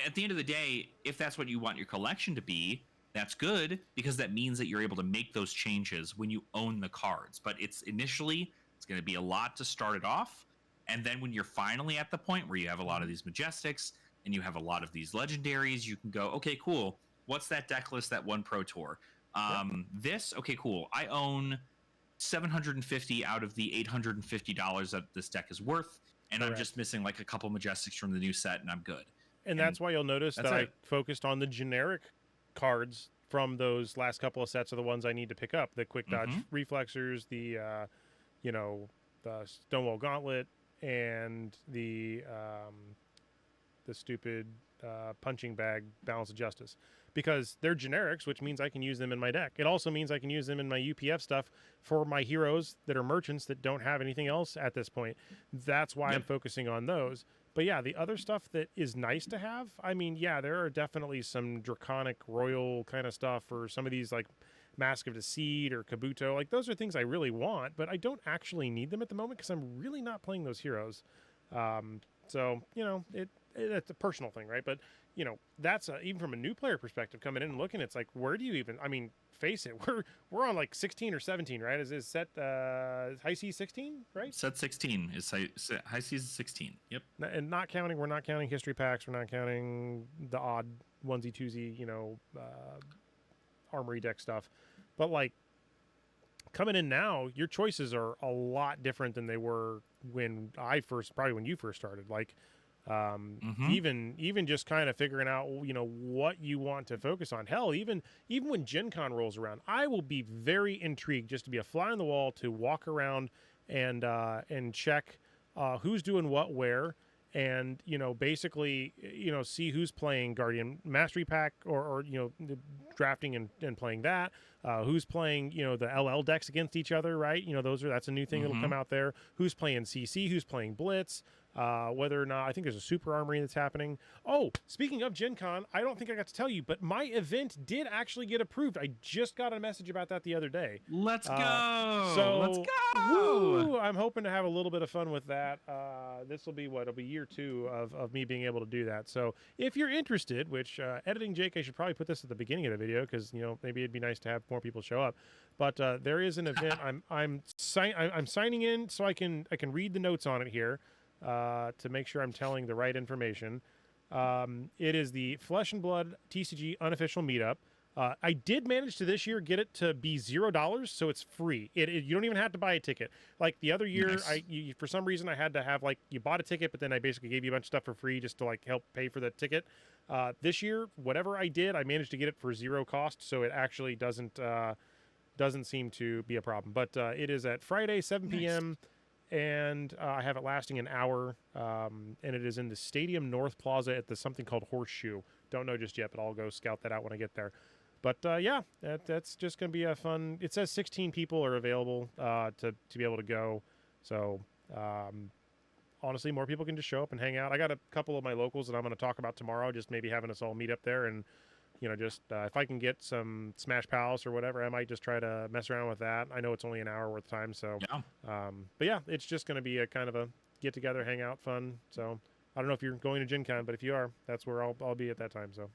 at the end of the day, if that's what you want your collection to be, that's good, because that means that you're able to make those changes when you own the cards. But it's going to be a lot to start it off. And then when you're finally at the point where you have a lot of these Majestics and you have a lot of these legendaries, you can go, okay, cool. What's that deck list, that one Pro Tour? Okay, cool. I own 750 out of the $850 that this deck is worth, and I'm just missing like a couple Majestics from the new set, and I'm good. And that's why you'll notice that I focused on the generic cards from those last couple of sets, are the ones I need to pick up. The Quick Dodge Reflexers, the the Stonewall Gauntlet, and the stupid punching bag Balance of Justice, because they're generics, which means I can use them in my deck. It also means I can use them in my UPF stuff for my heroes that are merchants that don't have anything else at this point. That's why I'm focusing on those. But yeah, the other stuff that is nice to have, I mean, yeah, there are definitely some draconic royal kind of stuff, or some of these like Mask of Deceit or Kabuto. Like, those are things I really want, but I don't actually need them at the moment because I'm really not playing those heroes. So, it's a personal thing, right? But, that's even from a new player perspective, coming in and looking, it's like, where do you even, I mean, face it, we're on like 16 or 17, right? Is set high C 16, right? Set 16 is high C 16. Yep. And we're not counting history packs. We're not counting the odd onesie twosie, armory deck stuff. But like, coming in now, your choices are a lot different than they were when you first started. Like, even just kind of figuring out, what you want to focus on. Hell, even when Gen Con rolls around, I will be very intrigued just to be a fly on the wall, to walk around and check who's doing what where, and basically see who's playing Guardian Mastery Pack or drafting and playing that, who's playing the LL decks against each other, right? That's a new thing that'll come out there. Who's playing CC, who's playing Blitz, whether or not, I think there's a super armory that's happening. Oh, speaking of Gen Con, I don't think I got to tell you, but my event did actually get approved. I just got a message about that the other day. Let's go. Let's go. Woo, I'm hoping to have a little bit of fun with that. This will be it'll be year 2 of me being able to do that. So if you're interested, which editing Jake, I should probably put this at the beginning of the video, because maybe it'd be nice to have more people show up. But there is an event. I'm signing in so I can read the notes on it here. To make sure I'm telling the right information. It is the Flesh and Blood TCG unofficial meetup. I did manage to this year get it to be $0, so it's free. You don't even have to buy a ticket. Like the other year, nice. For some reason I had to have, like, you bought a ticket, but then I basically gave you a bunch of stuff for free just to like help pay for the ticket. This year, whatever I did, I managed to get it for 0 cost, so it actually doesn't seem to be a problem. But it is at Friday 7 p.m. and I have it lasting an hour, and it is in the Stadium North Plaza at the something called Horseshoe. Don't know just yet, but I'll go scout that out when I get there. But yeah, that's just going to be a fun. It says 16 people are available to be able to go. So honestly, more people can just show up and hang out. I got a couple of my locals that I'm going to talk about tomorrow. Just maybe having us all meet up there, and just if I can get some Smash Palace or whatever, I might just try to mess around with that. I know it's only an hour worth of time, so yeah. But yeah, it's just going to be a kind of a get together, hang out, fun. So I don't know if you're going to Gen Con, but if you are, that's where I'll be at that time. So.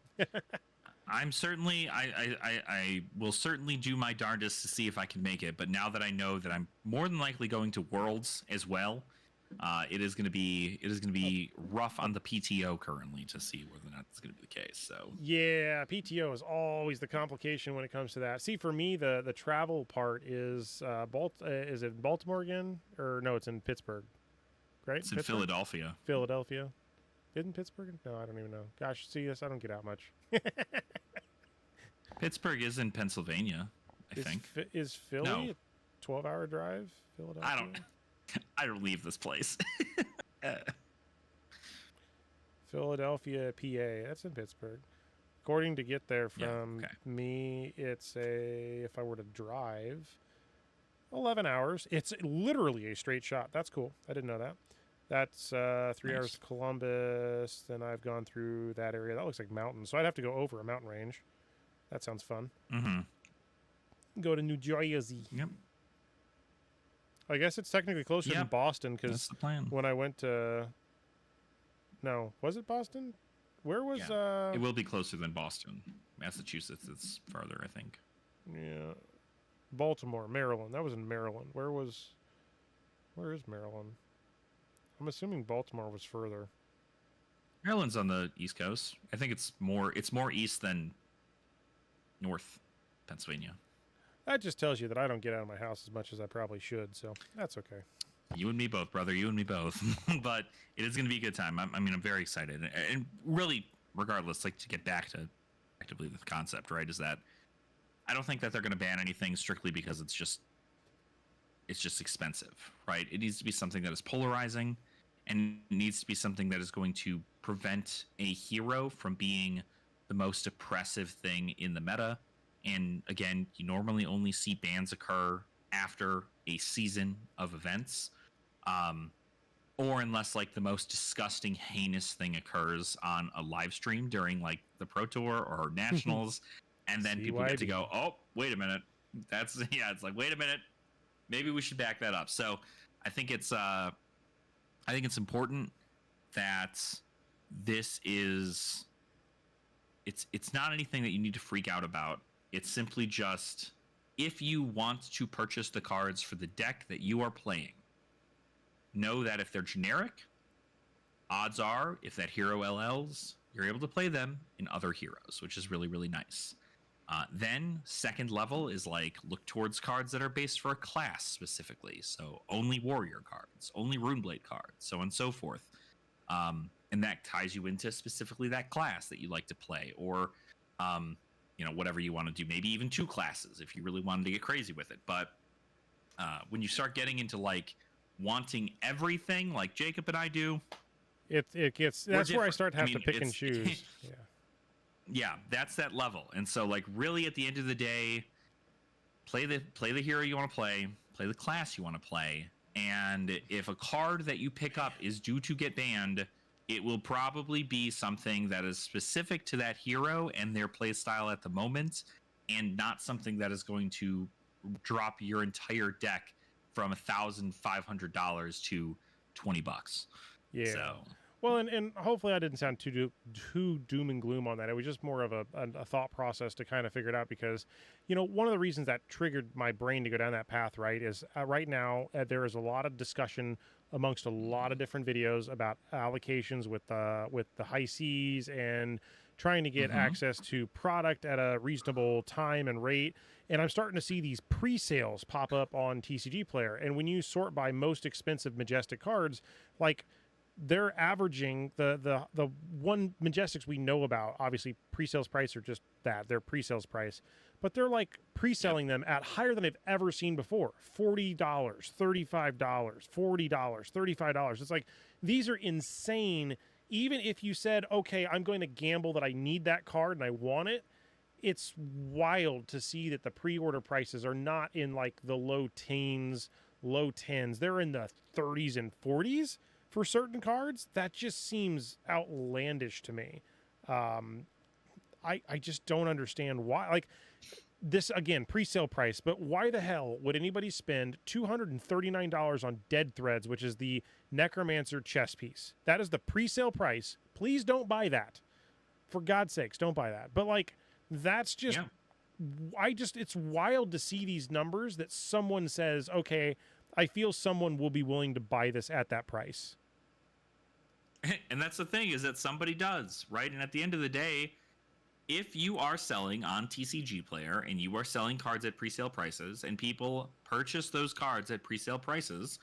I'm certainly, I will certainly do my darndest to see if I can make it. But now that I know that I'm more than likely going to Worlds as well, it is going to be rough on the PTO currently to see whether or not it's going to be the case. So yeah, PTO is always the complication when it comes to that. See, for me, the travel part is is it Baltimore again, or no? It's in Pittsburgh, right? It's in Philadelphia. Philadelphia. Isn't Pittsburgh? No, I don't even know. Gosh, see this? I don't get out much. Pittsburgh is in Pennsylvania, I think. Is Philly a 12-hour drive? Philadelphia? I don't leave this place. Philadelphia, PA. That's in Pittsburgh. According to get there from me, it's if I were to drive, 11 hours. It's literally a straight shot. That's cool. I didn't know that. That's 3 hours to Columbus. Then I've gone through that area. That looks like mountains. So I'd have to go over a mountain range. That sounds fun. Mm-hmm. Go to New Jersey. Yep. I guess it's technically closer than Boston because when I went to... No, was it Boston? Where was... It will be closer than Boston. Massachusetts is farther, I think. Yeah. Baltimore, Maryland. That was in Maryland. Where is Maryland? I'm assuming Baltimore was further. Maryland's on the East Coast. I think it's more east than North Pennsylvania. That just tells you that I don't get out of my house as much as I probably should, so that's okay. You and me both, brother. You and me both. But it is going to be a good time. I'm very excited. And really, regardless, like to get back to actively the concept, right, is that I don't think that they're going to ban anything strictly because it's just expensive, right? It needs to be something that is polarizing, and it needs to be something that is going to prevent a hero from being the most oppressive thing in the meta. And again, you normally only see bans occur after a season of events, or unless like the most disgusting, heinous thing occurs on a live stream during like the Pro Tour or Nationals, and then people get to go, oh, wait a minute, it's like, wait a minute, maybe we should back that up. So I think it's important that this is it's not anything that you need to freak out about. It's simply just, if you want to purchase the cards for the deck that you are playing, know that if they're generic, odds are if that hero LLs, you're able to play them in other heroes, which is really, really nice. Then second level is like, look towards cards that are based for a class specifically. So only warrior cards, only runeblade cards, so on and so forth. And that ties you into specifically that class that you like to play, or whatever you want to do, maybe even two classes if you really wanted to get crazy with it. But when you start getting into like wanting everything like Jacob and I do, that's where I start to have to pick and choose. Yeah, that's that level. And so like really at the end of the day, play the hero you want to play the class you want to play, and if a card that you pick up is due to get banned, it will probably be something that is specific to that hero and their play style at the moment, and not something that is going to drop your entire deck from $1,500 to $20. Yeah. So. Well, and hopefully I didn't sound too doom and gloom on that. It was just more of a thought process to kind of figure it out, because, one of the reasons that triggered my brain to go down that path, right, is right now there is a lot of discussion amongst a lot of different videos about allocations with the high seas and trying to get access to product at a reasonable time and rate. And I'm starting to see these pre-sales pop up on TCG Player. And when you sort by most expensive Majestic cards, like, they're averaging the one Majestics we know about. Obviously, pre-sales price are just that. They're pre-sales price. but they're like pre-selling them at higher than I've ever seen before. $40, $35, $40, $35. It's like, these are insane. Even if you said, okay, I'm going to gamble that I need that card and I want it, it's wild to see that the pre-order prices are not in like the low teens, low tens. They're in the 30s and 40s for certain cards. That just seems outlandish to me. I just don't understand why. Like, this, again, pre-sale price, but why the hell would anybody spend $239 on Dead Threads, which is the Necromancer chess piece? That is the pre-sale price. Please don't buy that. For God's sakes, don't buy that. But like, that's just, it's wild to see these numbers that someone says, okay, I feel someone will be willing to buy this at that price. And that's the thing, is that somebody does, right? And at the end of the day, if you are selling on TCG Player and you are selling cards at presale prices and people purchase those cards at presale prices,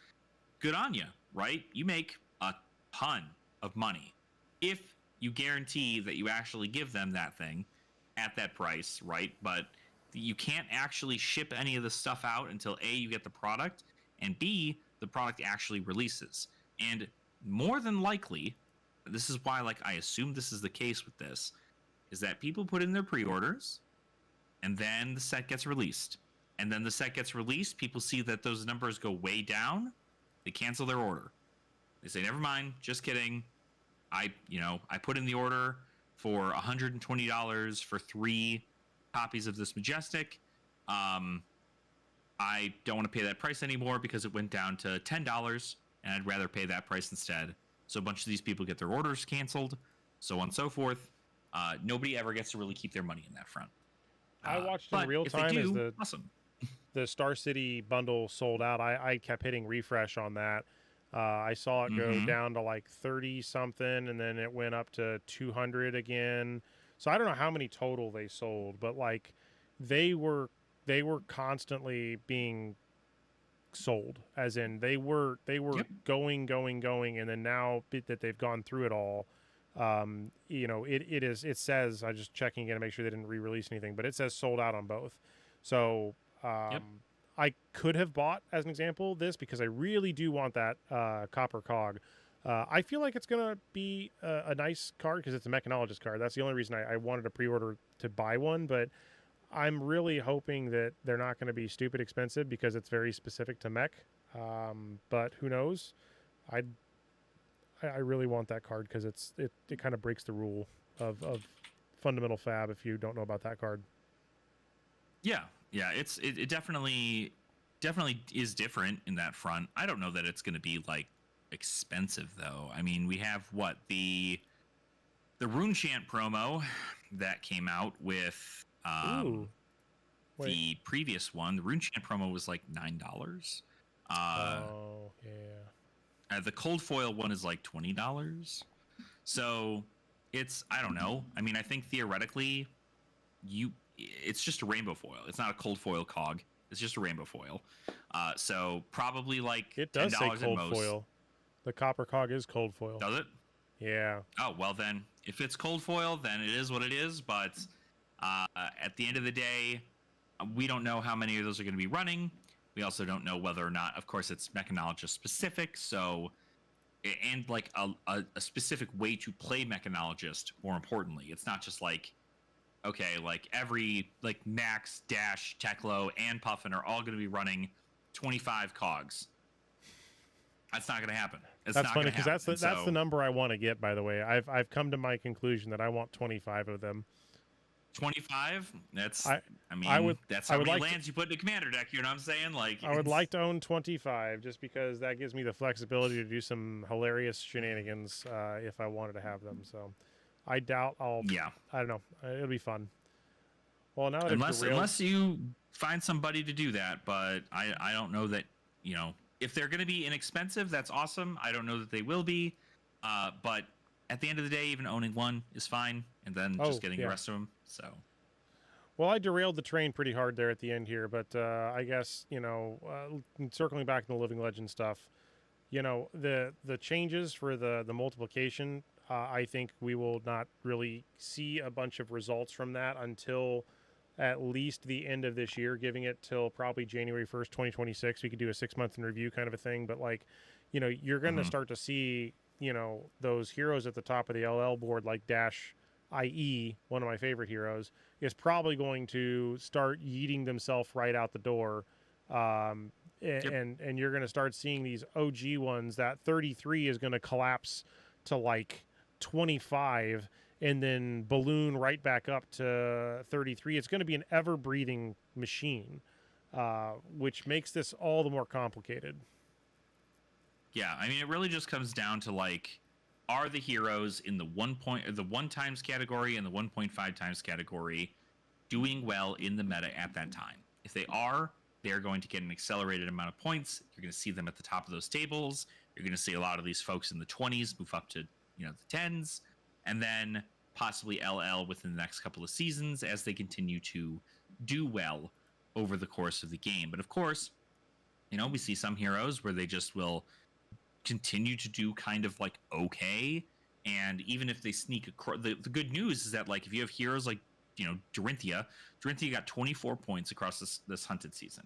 good on you, right? You make a ton of money if you guarantee that you actually give them that thing at that price, right? But you can't actually ship any of the stuff out until A, you get the product, and B, the product actually releases. And more than likely, this is why, like, I assume this is the case with this, is that people put in their pre-orders, and then the set gets released. And then the set gets released, people see that those numbers go way down, they cancel their order. They say, never mind, just kidding. I put in the order for $120 for 3 copies of this Majestic. I don't want to pay that price anymore because it went down to $10, and I'd rather pay that price instead. So a bunch of these people get their orders canceled, so on and so forth. Nobody ever gets to really keep their money in that front. I watched in real time as awesome. the Star City bundle sold out. I kept hitting refresh on that. I saw it go down to like 30 something, and then it went up to 200 again. So I don't know how many total they sold, but like they were constantly being sold, as in they were going, and then now that they've gone through it all, it says, I just checking again to make sure they didn't re-release anything, but it says sold out on both. So I could have bought, as an example, this because I really do want that Copper Cog. I feel like it's gonna be a nice card because it's a Mechanologist card. That's the only reason I wanted to pre-order to buy one, but I'm really hoping that they're not going to be stupid expensive because it's very specific to mech. But who knows? I really want that card because it kind of breaks the rule of fundamental FAB if you don't know about that card. Yeah, it definitely is different in that front. I don't know that it's going to be like expensive though. I mean, we have the Rune Chant promo that came out with the previous one. The Rune Chant promo was like $9. The cold foil one is like $20. So it's, I don't know. I mean, I think theoretically it's just a rainbow foil. It's not a cold foil cog. It's just a rainbow foil. So probably like it does $10 say cold at most. Foil. The Copper Cog is cold foil. Does it? Yeah. Oh, well then, if it's cold foil, then it is what it is. But at the end of the day, we don't know how many of those are going to be running. We also don't know whether or not, of course, it's Mechanologist specific. So, and like a specific way to play Mechanologist, more importantly. It's not just like, okay, like every, like Max, Dash, Teklo, and Puffin are all going to be running 25 cogs. That's not going to happen. That's funny because that's the number I want to get. By the way, I've come to my conclusion that I want 25 of them. 25? That's that's how many lands you put in a commander deck. You know what I'm saying? Like I would like to own 25 just because that gives me the flexibility to do some hilarious shenanigans if I wanted to have them. So I doubt I'll. Yeah. I don't know. It'll be fun. Well, now that unless you find somebody to do that, but I don't know that, you know. If they're going to be inexpensive, that's awesome. I don't know that they will be. But at the end of the day, even owning one is fine. And then just getting the rest of them. So, well, I derailed the train pretty hard there at the end here. But I guess, circling back to the Living Legend stuff, the changes for the multiplication, I think we will not really see a bunch of results from that until at least the end of this year, giving it till probably January 1st, 2026. We could do a 6-month in review kind of a thing. But like, you're going to start to see, those heroes at the top of the LL board, like Dash IE, one of my favorite heroes, is probably going to start yeeting themselves right out the door. And you're going to start seeing these OG ones. That 33 is going to collapse to like 25 and then balloon right back up to 33. It's going to be an ever-breathing machine, which makes this all the more complicated. Yeah, I mean, it really just comes down to like, are the heroes in the 1 times category and the 1.5 times category doing well in the meta at that time? If they are, they're going to get an accelerated amount of points. You're going to see them at the top of those tables. You're going to see a lot of these folks in the 20s move up to the 10s, and then possibly LL within the next couple of seasons as they continue to do well over the course of the game. But of course, we see some heroes where they just will continue to do kind of like okay, and even if they sneak across, the good news is that like if you have heroes like Dorinthia got 24 points across this hunted season.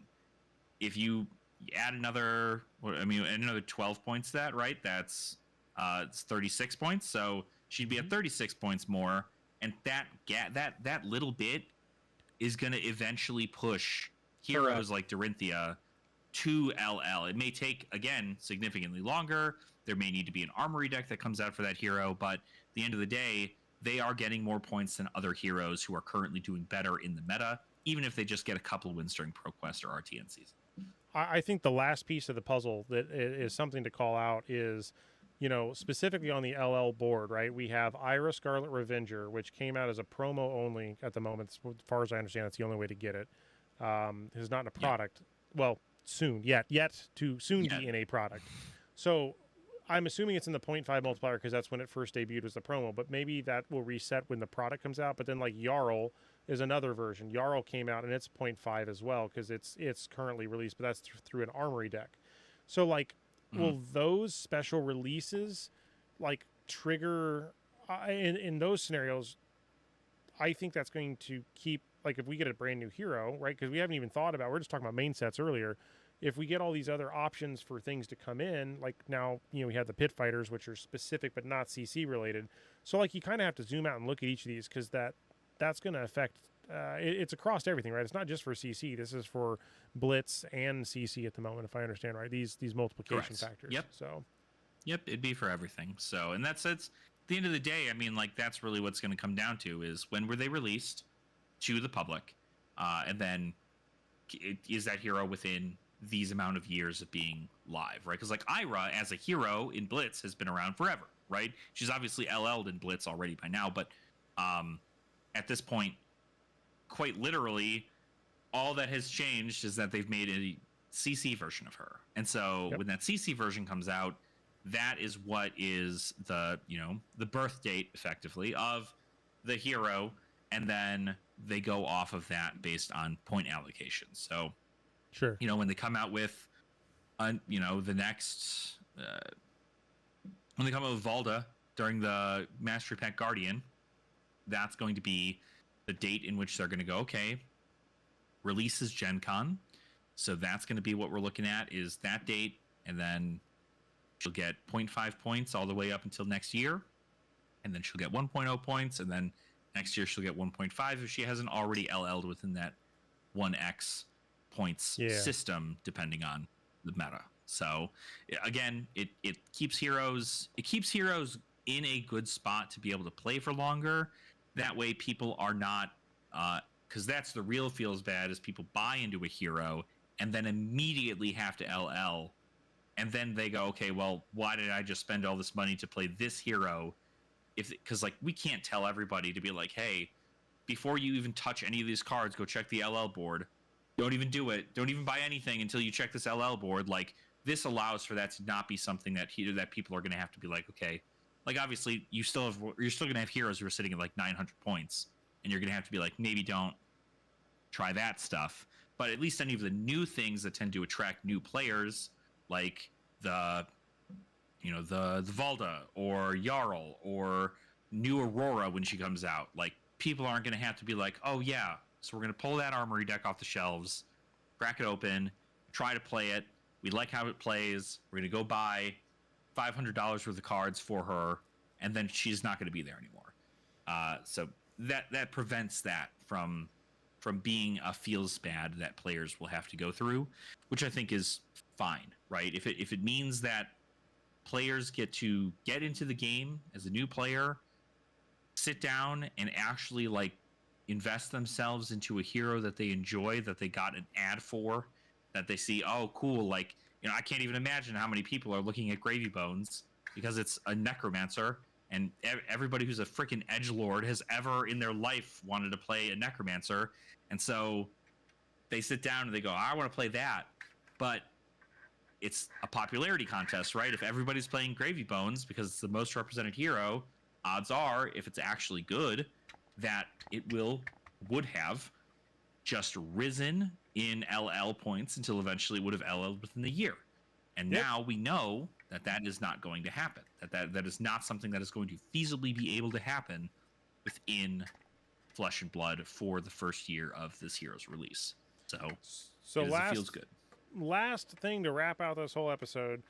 If you add another 12 points to that, right, that's it's 36 points, so she'd be at 36 points more, and that little bit is going to eventually push heroes like Dorinthia to LL. It may take, again, significantly longer. There may need to be an armory deck that comes out for that hero, but at the end of the day, they are getting more points than other heroes who are currently doing better in the meta, even if they just get a couple wins during ProQuest or RTN season. I think the last piece of the puzzle that is something to call out is, specifically on the LL board, right? We have Ira Scarlet Revenger, which came out as a promo only at the moment. As far as I understand, that's the only way to get it. It's not in a product. Yeah. Well, soon, be in a product. So I'm assuming it's in the 0.5 multiplier because that's when it first debuted was the promo, but maybe that will reset when the product comes out. But then like Jarl is another version. Jarl came out and it's 0.5 as well because it's currently released, but that's through an armory deck. So like, will those special releases like trigger in those scenarios? I think that's going to keep, like, if we get a brand new hero, right? Because we haven't even thought about, we're just talking about main sets earlier. If we get all these other options for things to come in, like now, we have the pit fighters, which are specific but not CC related. So like you kind of have to zoom out and look at each of these because that's going to affect, it's across everything, right? It's not just for CC. This is for Blitz and CC at the moment, if I understand right. These multiplication factors. Yep. So. Yep, it'd be for everything. So, and it's at the end of the day, I mean, like that's really what's going to come down to is when were they released to the public, and then is that hero within these amount of years of being live, right? Because like Ira as a hero in Blitz has been around forever, right? She's obviously LL'd in Blitz already by now, but at this point, quite literally, all that has changed is that they've made a CC version of her. And so when that CC version comes out, that is what is the birth date effectively of the hero, and then they go off of that based on point allocation. So sure, when they come out with the next when they come out with Valda during the Mastery Pack Guardian, that's going to be the date in which they're going to go, okay, releases Gen Con. So that's going to be what we're looking at is that date, and then she'll get 0.5 points all the way up until next year, and then she'll get 1.0 points, and then next year she'll get 1.5 if she hasn't already LL'd within that 1x points system, depending on the meta. So again, it keeps heroes in a good spot to be able to play for longer. That way people are not because that's the real feels bad is people buy into a hero and then immediately have to LL, and then they go, okay, well, why did I just spend all this money to play this hero? Because like we can't tell everybody to be like, hey, before you even touch any of these cards, go check the LL board. Don't even do it. Don't even buy anything until you check this LL board. Like this allows for that to not be something that people are going to have to be like, okay, like obviously you're still going to have heroes who are sitting at like 900 points, and you're going to have to be like, maybe don't try that stuff. But at least any of the new things that tend to attract new players, like the Valda or Jarl or new Aurora when she comes out, like people aren't going to have to be like, oh yeah, So we're going to pull that armory deck off the shelves, crack it open, try to play it. We like how it plays. We're going to go buy $500 worth of cards for her, and then she's not going to be there anymore. So that prevents that from being a feels bad that players will have to go through, which I think is fine, right? If it means that players get to get into the game as a new player, sit down and actually like invest themselves into a hero that they enjoy, that they got an ad for, that they see, oh cool, like, you know, I can't even imagine how many people are looking at Gravy Bones because it's a necromancer, and everybody who's a freaking edgelord has ever in their life wanted to play a necromancer, and so they sit down and they go, I want to play that. But it's a popularity contest, right? If everybody's playing Gravy Bones because it's the most represented hero, odds are, if it's actually good, that it would have just risen in LL points until eventually it would have LL'd within the year. And now we know that is not going to happen. That is not something that is going to feasibly be able to happen within Flesh and Blood for the first year of this hero's release. So it feels good. Last thing to wrap out this whole episode,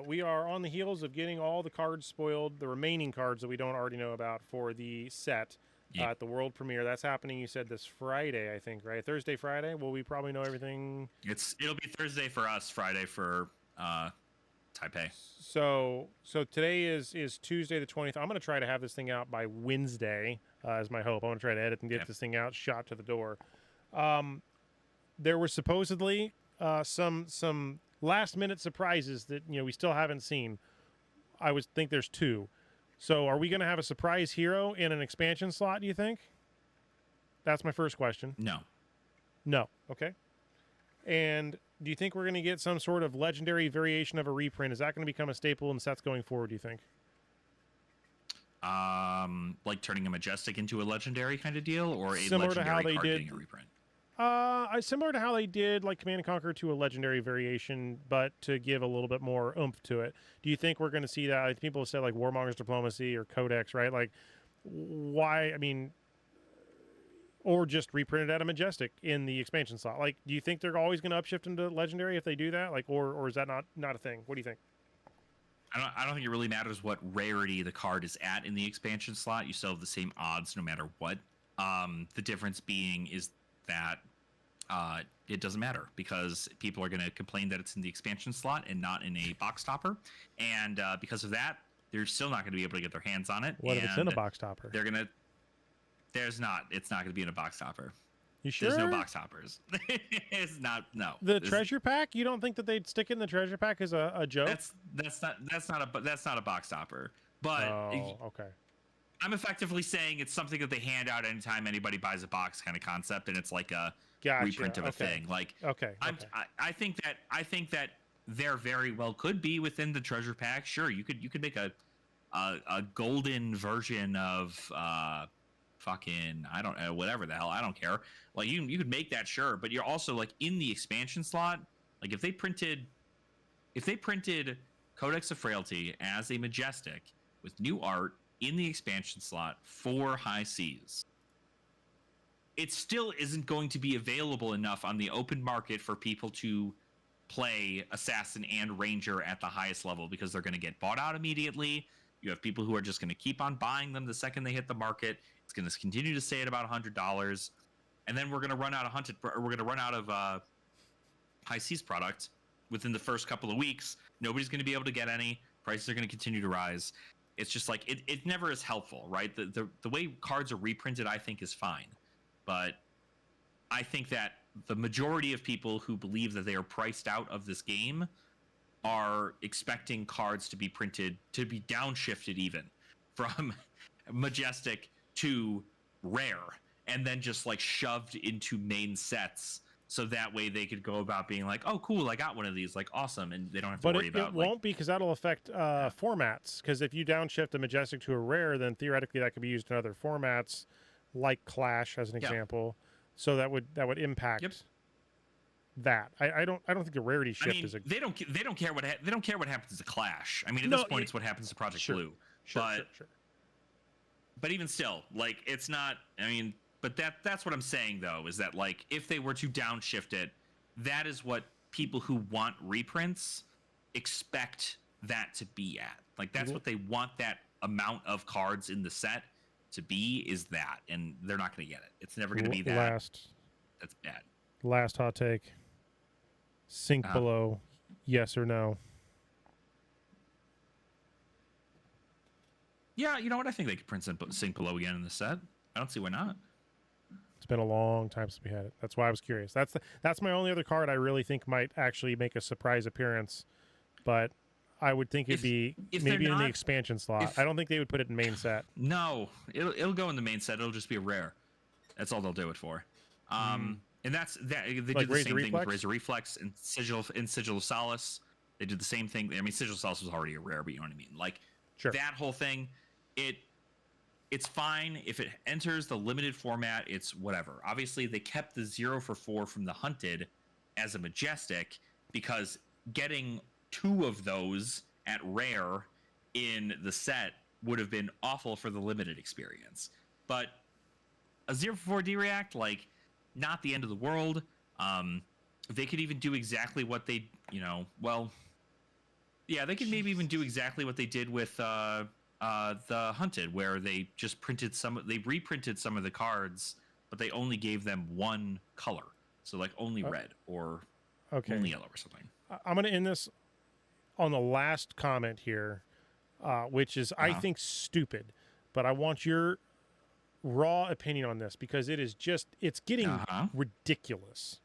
we are on the heels of getting all the cards spoiled, the remaining cards that we don't already know about for the set at the world premiere. That's happening, you said, this Friday, I think, right? Thursday, Friday? Will we probably know everything? It'll be Thursday for us, Friday for Taipei. So today is Tuesday the 20th. I'm going to try to have this thing out by Wednesday, is my hope. I want to try to edit and get this thing out, shot to the door. There were supposedly some last minute surprises that, you know, we still haven't seen. I would think there's 2. So are we going to have a surprise hero in an expansion slot, do you think? That's my first question. No. Okay. And do you think we're going to get some sort of legendary variation of a reprint? Is that going to become a staple in sets going forward, do you think? Like turning a Majestic into a legendary kind of deal, or similar to how they did a reprint? Similar to how they did like Command & Conquer to a legendary variation, but to give a little bit more oomph to it. Do you think we're going to see that? Like, people have said like Warmonger's Diplomacy or Codex, right? Like, why? I mean, or just reprinted at a Majestic in the expansion slot. Like, do you think they're always going to upshift into legendary if they do that? Like, or is that not a thing? What do you think? I don't think it really matters what rarity the card is at in the expansion slot. You still have the same odds no matter what. The difference being is that it doesn't matter because people are going to complain that it's in the expansion slot and not in a box topper, and because of that, they're still not going to be able to get their hands on it. What if it's in a box topper? It's not going to be in a box topper. You sure? There's no box toppers. It's not. No. Treasure pack? You don't think that they'd stick in the treasure pack as a joke? That's not a box topper. But okay. I'm effectively saying it's something that they hand out anytime anybody buys a box kind of concept, and it's like a reprint of a thing. Like, I think that there very well could be within the treasure pack. Sure, you could make a golden version of fucking, I don't know, whatever the hell, I don't care. Like, you could make that, sure, but you're also like in the expansion slot. Like, if they printed Codex of Frailty as a Majestic with new art in the expansion slot for High Seas, it still isn't going to be available enough on the open market for people to play Assassin and Ranger at the highest level, because they're going to get bought out immediately. You have people who are just going to keep on buying them the second they hit the market. It's going to continue to stay at about $100, and then we're going to run out of High Seas product within the first couple of weeks. Nobody's going to be able to get any. Prices are going to continue to rise. It's just like it never is helpful, right? The way cards are reprinted, I think, is fine, but I think that the majority of people who believe that they are priced out of this game are expecting cards to be printed, to be downshifted even from Majestic to Rare, and then just like shoved into main sets, so that way they could go about being like, oh cool, I got one of these, like awesome, and they don't have to worry about it. But it won't, because that'll affect formats, because if you downshift a Majestic to a Rare, then theoretically that could be used in other formats, like Clash as an example. So that would impact that. I don't think the rarity shift is a. They don't care what happens as a Clash. I mean, at this point, it's what happens to Project Blue. Sure. But even still, like, it's not. I mean, But that's what I'm saying though, is that like if they were to downshift it, that is what people who want reprints expect that to be at. Like that's what they want that amount of cards in the set to be, is that, and they're not going to get it. It's never going to be that. That's bad. Last hot take. Sink below, yes or no? Yeah, you know what? I think they could print Sink Below again in the set. I don't see why not. It's been a long time since we had it. That's why I was curious. That's my only other card I really think might actually make a surprise appearance, but I would think it'd be maybe in the expansion slot. I don't think they would put it in main set. No, it'll go in the main set. It'll just be a rare. That's all they'll do it for. And that's that. They did the same thing with Razor Reflex and Sigil of Solace. They did the same thing. I mean, Sigil of Solace was already a rare, but you know what I mean. Like that whole thing. It's fine if it enters the limited format. It's whatever. Obviously, they kept the 0 for 4 from the Hunted as a Majestic because getting 2 of those at rare in the set would have been awful for the limited experience. But a 0 for 4 D-React, like, not the end of the world. They could even do exactly what they, they could maybe even do exactly what they did with the Hunted, where they just reprinted some of the cards, but they only gave them one color, so like only red or only yellow or something. I'm going to end this on the last comment here, which is I think stupid, but I want your raw opinion on this because it's getting ridiculous.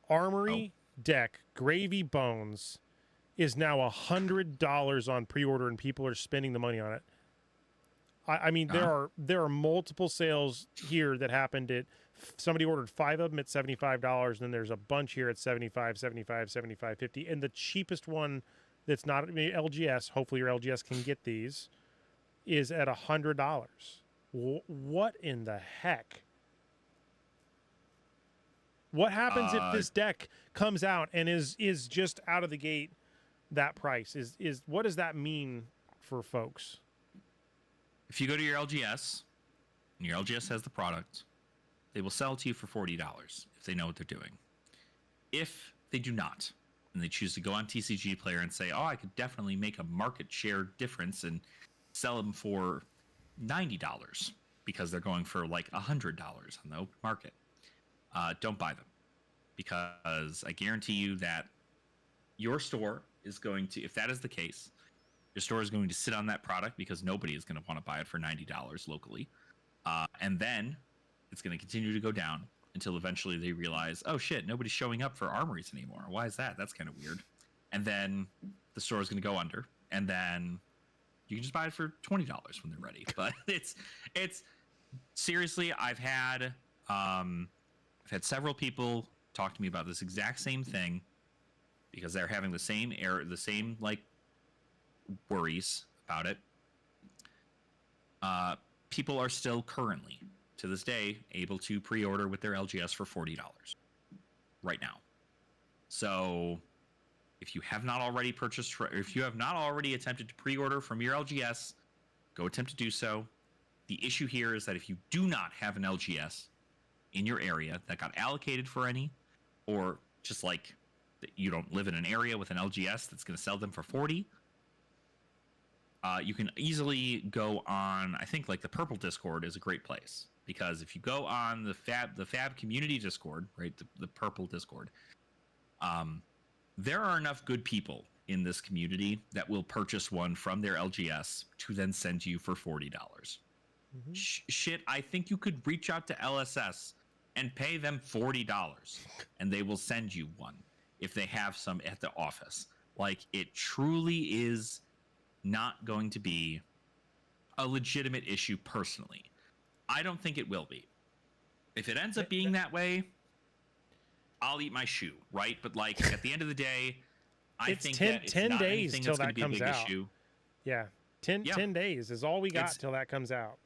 Armory deck Gravy Bones is now $100 on pre-order, and people are spending the money on it. I mean, there are multiple sales here that happened at somebody ordered 5 of them at $75, and then there's a bunch here at $75, $75, $75, $50, and the cheapest one that's not LGS. Hopefully, your LGS can get these. Is at $100. What in the heck? What happens if this deck comes out and is just out of the gate? That price is what does that mean for folks? If you go to your LGS and your LGS has the product, they will sell it to you for $40 if they know what they're doing. If they do not, and they choose to go on TCG Player and say, I could definitely make a market share difference and sell them for $90 because they're going for like $100 on the open market, don't buy them, because I guarantee you that your store is going to, if that is the case, your store is going to sit on that product because nobody is going to want to buy it for $90 locally. And then it's going to continue to go down until eventually they realize, oh shit, nobody's showing up for armories anymore. Why is that? That's kind of weird. And then the store is going to go under, and then you can just buy it for $20 when they're ready. But it's seriously, I've had several people talk to me about this exact same thing, because they're having the same like worries about it. People are still currently, to this day, able to pre-order with their LGS for $40 right now. So if you have not already purchased, or if you have not already attempted to pre-order from your LGS, go attempt to do so. The issue here is that if you do not have an LGS in your area that got allocated for any, or just like you don't live in an area with an LGS that's going to sell them for $40, you can easily go on, I think like the Purple Discord is a great place, because if you go on the FAB community Discord, right, the Purple Discord, there are enough good people in this community that will purchase one from their LGS to then send you for $40. Shit, I think you could reach out to LSS and pay them $40 and they will send you one if they have some at the office. Like, it truly is not going to be a legitimate issue personally. I don't think it will be. If it ends up being that way, I'll eat my shoe, right? But like at the end of the day, I think 10 days till that comes out. Issue. Yeah. 10 days is all we got till that comes out.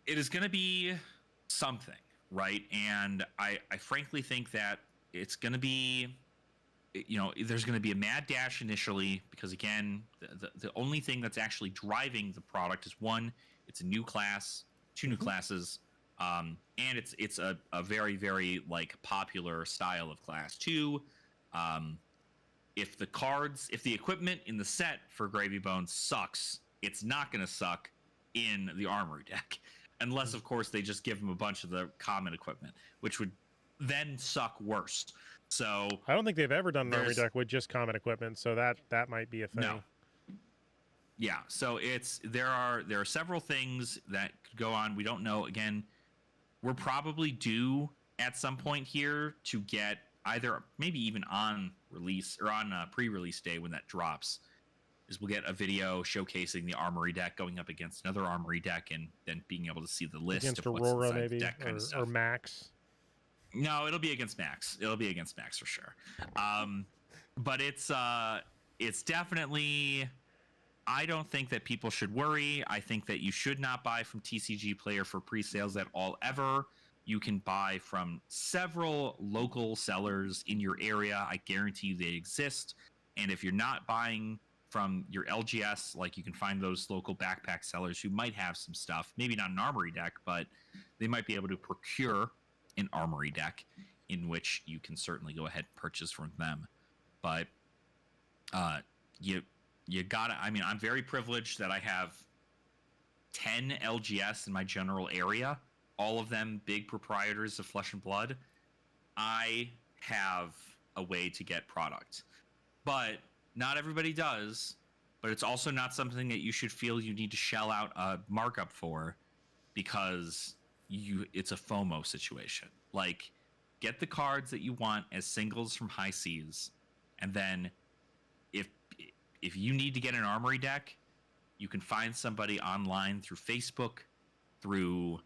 It is going to be something, right? And I frankly think that it's going to be, there's going to be a mad dash initially, because again, the only thing that's actually driving the product is, one, it's a new class, two new classes, And it's a very, very like popular style of class too. If the equipment in the set for Gravy Bones sucks, it's not going to suck in the armory deck, unless of course they just give them a bunch of the common equipment, which would then suck worse. So I don't think they've ever done an armory deck with just common equipment, so that might be a thing. No. Yeah, so there are several things that could go on. We don't know. Again, we're probably due at some point here to get either maybe even on release or on pre-release day when that drops, is we'll get a video showcasing the armory deck going up against another armory deck and then being able to see the list against of what's Aurora inside maybe the deck kind of stuff. Or Max. No, it'll be against Max. It'll be against Max for sure. But it's definitely. I don't think that people should worry. I think that you should not buy from TCG Player for pre-sales at all ever. You can buy from several local sellers in your area. I guarantee you they exist. And if you're not buying from your LGS, like you can find those local backpack sellers who might have some stuff, maybe not an armory deck, but they might be able to procure an armory deck in which you can certainly go ahead and purchase from them. But you gotta, I mean, I'm very privileged that I have 10 LGS in my general area, all of them big proprietors of Flesh and Blood. I have a way to get product, but not everybody does. But it's also not something that you should feel you need to shell out a markup for, because it's a FOMO situation. Like, get the cards that you want as singles from High Seas, and then if you need to get an armory deck, you can find somebody online through Facebook, through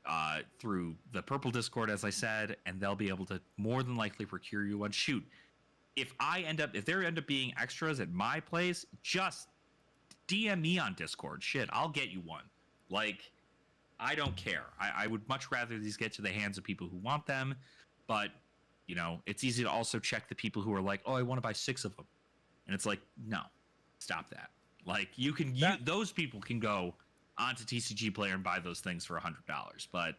the Purple Discord, as I said, and they'll be able to more than likely procure you one. Shoot, if there end up being extras at my place, just DM me on Discord. Shit, I'll get you one. Like, I don't care. I would much rather these get to the hands of people who want them, but you know, it's easy to also check the people who are like, oh, I want to buy 6 of them. And it's like, no, stop that. Like, those people can go onto TCG Player and buy those things for $100. But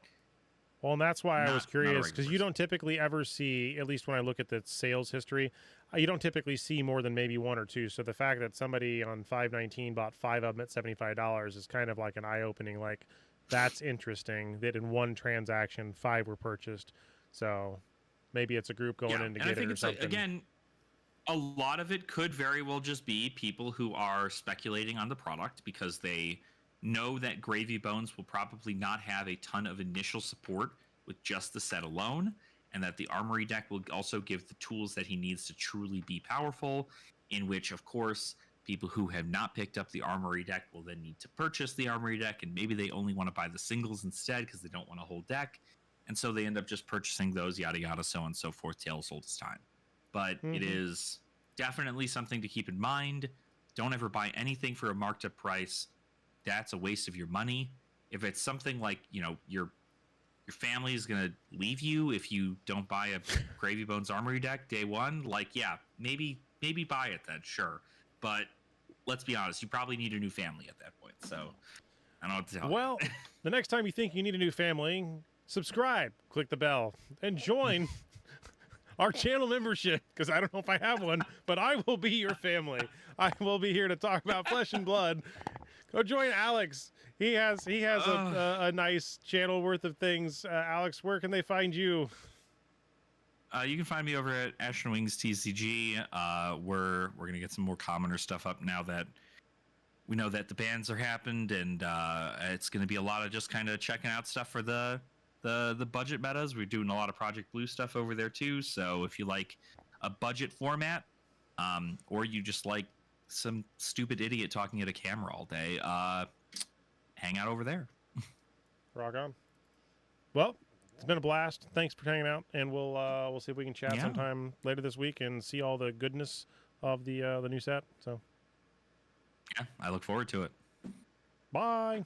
well, and that's why I was curious, because you don't typically ever see, at least when I look at the sales history, you don't typically see more than maybe 1 or 2. So the fact that somebody on 519 bought 5 of them at $75 is kind of like an eye-opening. Like, that's interesting that in one transaction 5 were purchased. So maybe it's a group going in to get it or something. Again, a lot of it could very well just be people who are speculating on the product because they know that Gravy Bones will probably not have a ton of initial support with just the set alone, and that the armory deck will also give the tools that he needs to truly be powerful, in which, of course, people who have not picked up the armory deck will then need to purchase the armory deck, and maybe they only want to buy the singles instead because they don't want a whole deck, and so they end up just purchasing those, yada yada, so on and so forth, tale as old as time. But it is definitely something to keep in mind. Don't ever buy anything for a marked up price. That's a waste of your money. If it's something like, you know, your family is going to leave you if you don't buy a Gravy Bones Armory deck day one, like, yeah, maybe buy it then, sure. But let's be honest, you probably need a new family at that point. So I don't know what to tell you. Well, the next time you think you need a new family, subscribe, click the bell, and join our channel membership, because I don't know if I have one, but I will be your family. I will be here to talk about Flesh and Blood. Go join Alex. He has a nice channel worth of things. Alex, where can they find you? You can find me over at Ash and Wings TCG. We're gonna get some more commoner stuff up now that we know that the bans are happened, and it's gonna be a lot of just kind of checking out stuff for the budget metas. We're doing a lot of Project Blue stuff over there too. So if you like a budget format, or you just like some stupid idiot talking at a camera all day, hang out over there. Rock on. Well, it's been a blast. Thanks for hanging out, and we'll see if we can chat sometime later this week and see all the goodness of the new set. So yeah, I look forward to it. Bye.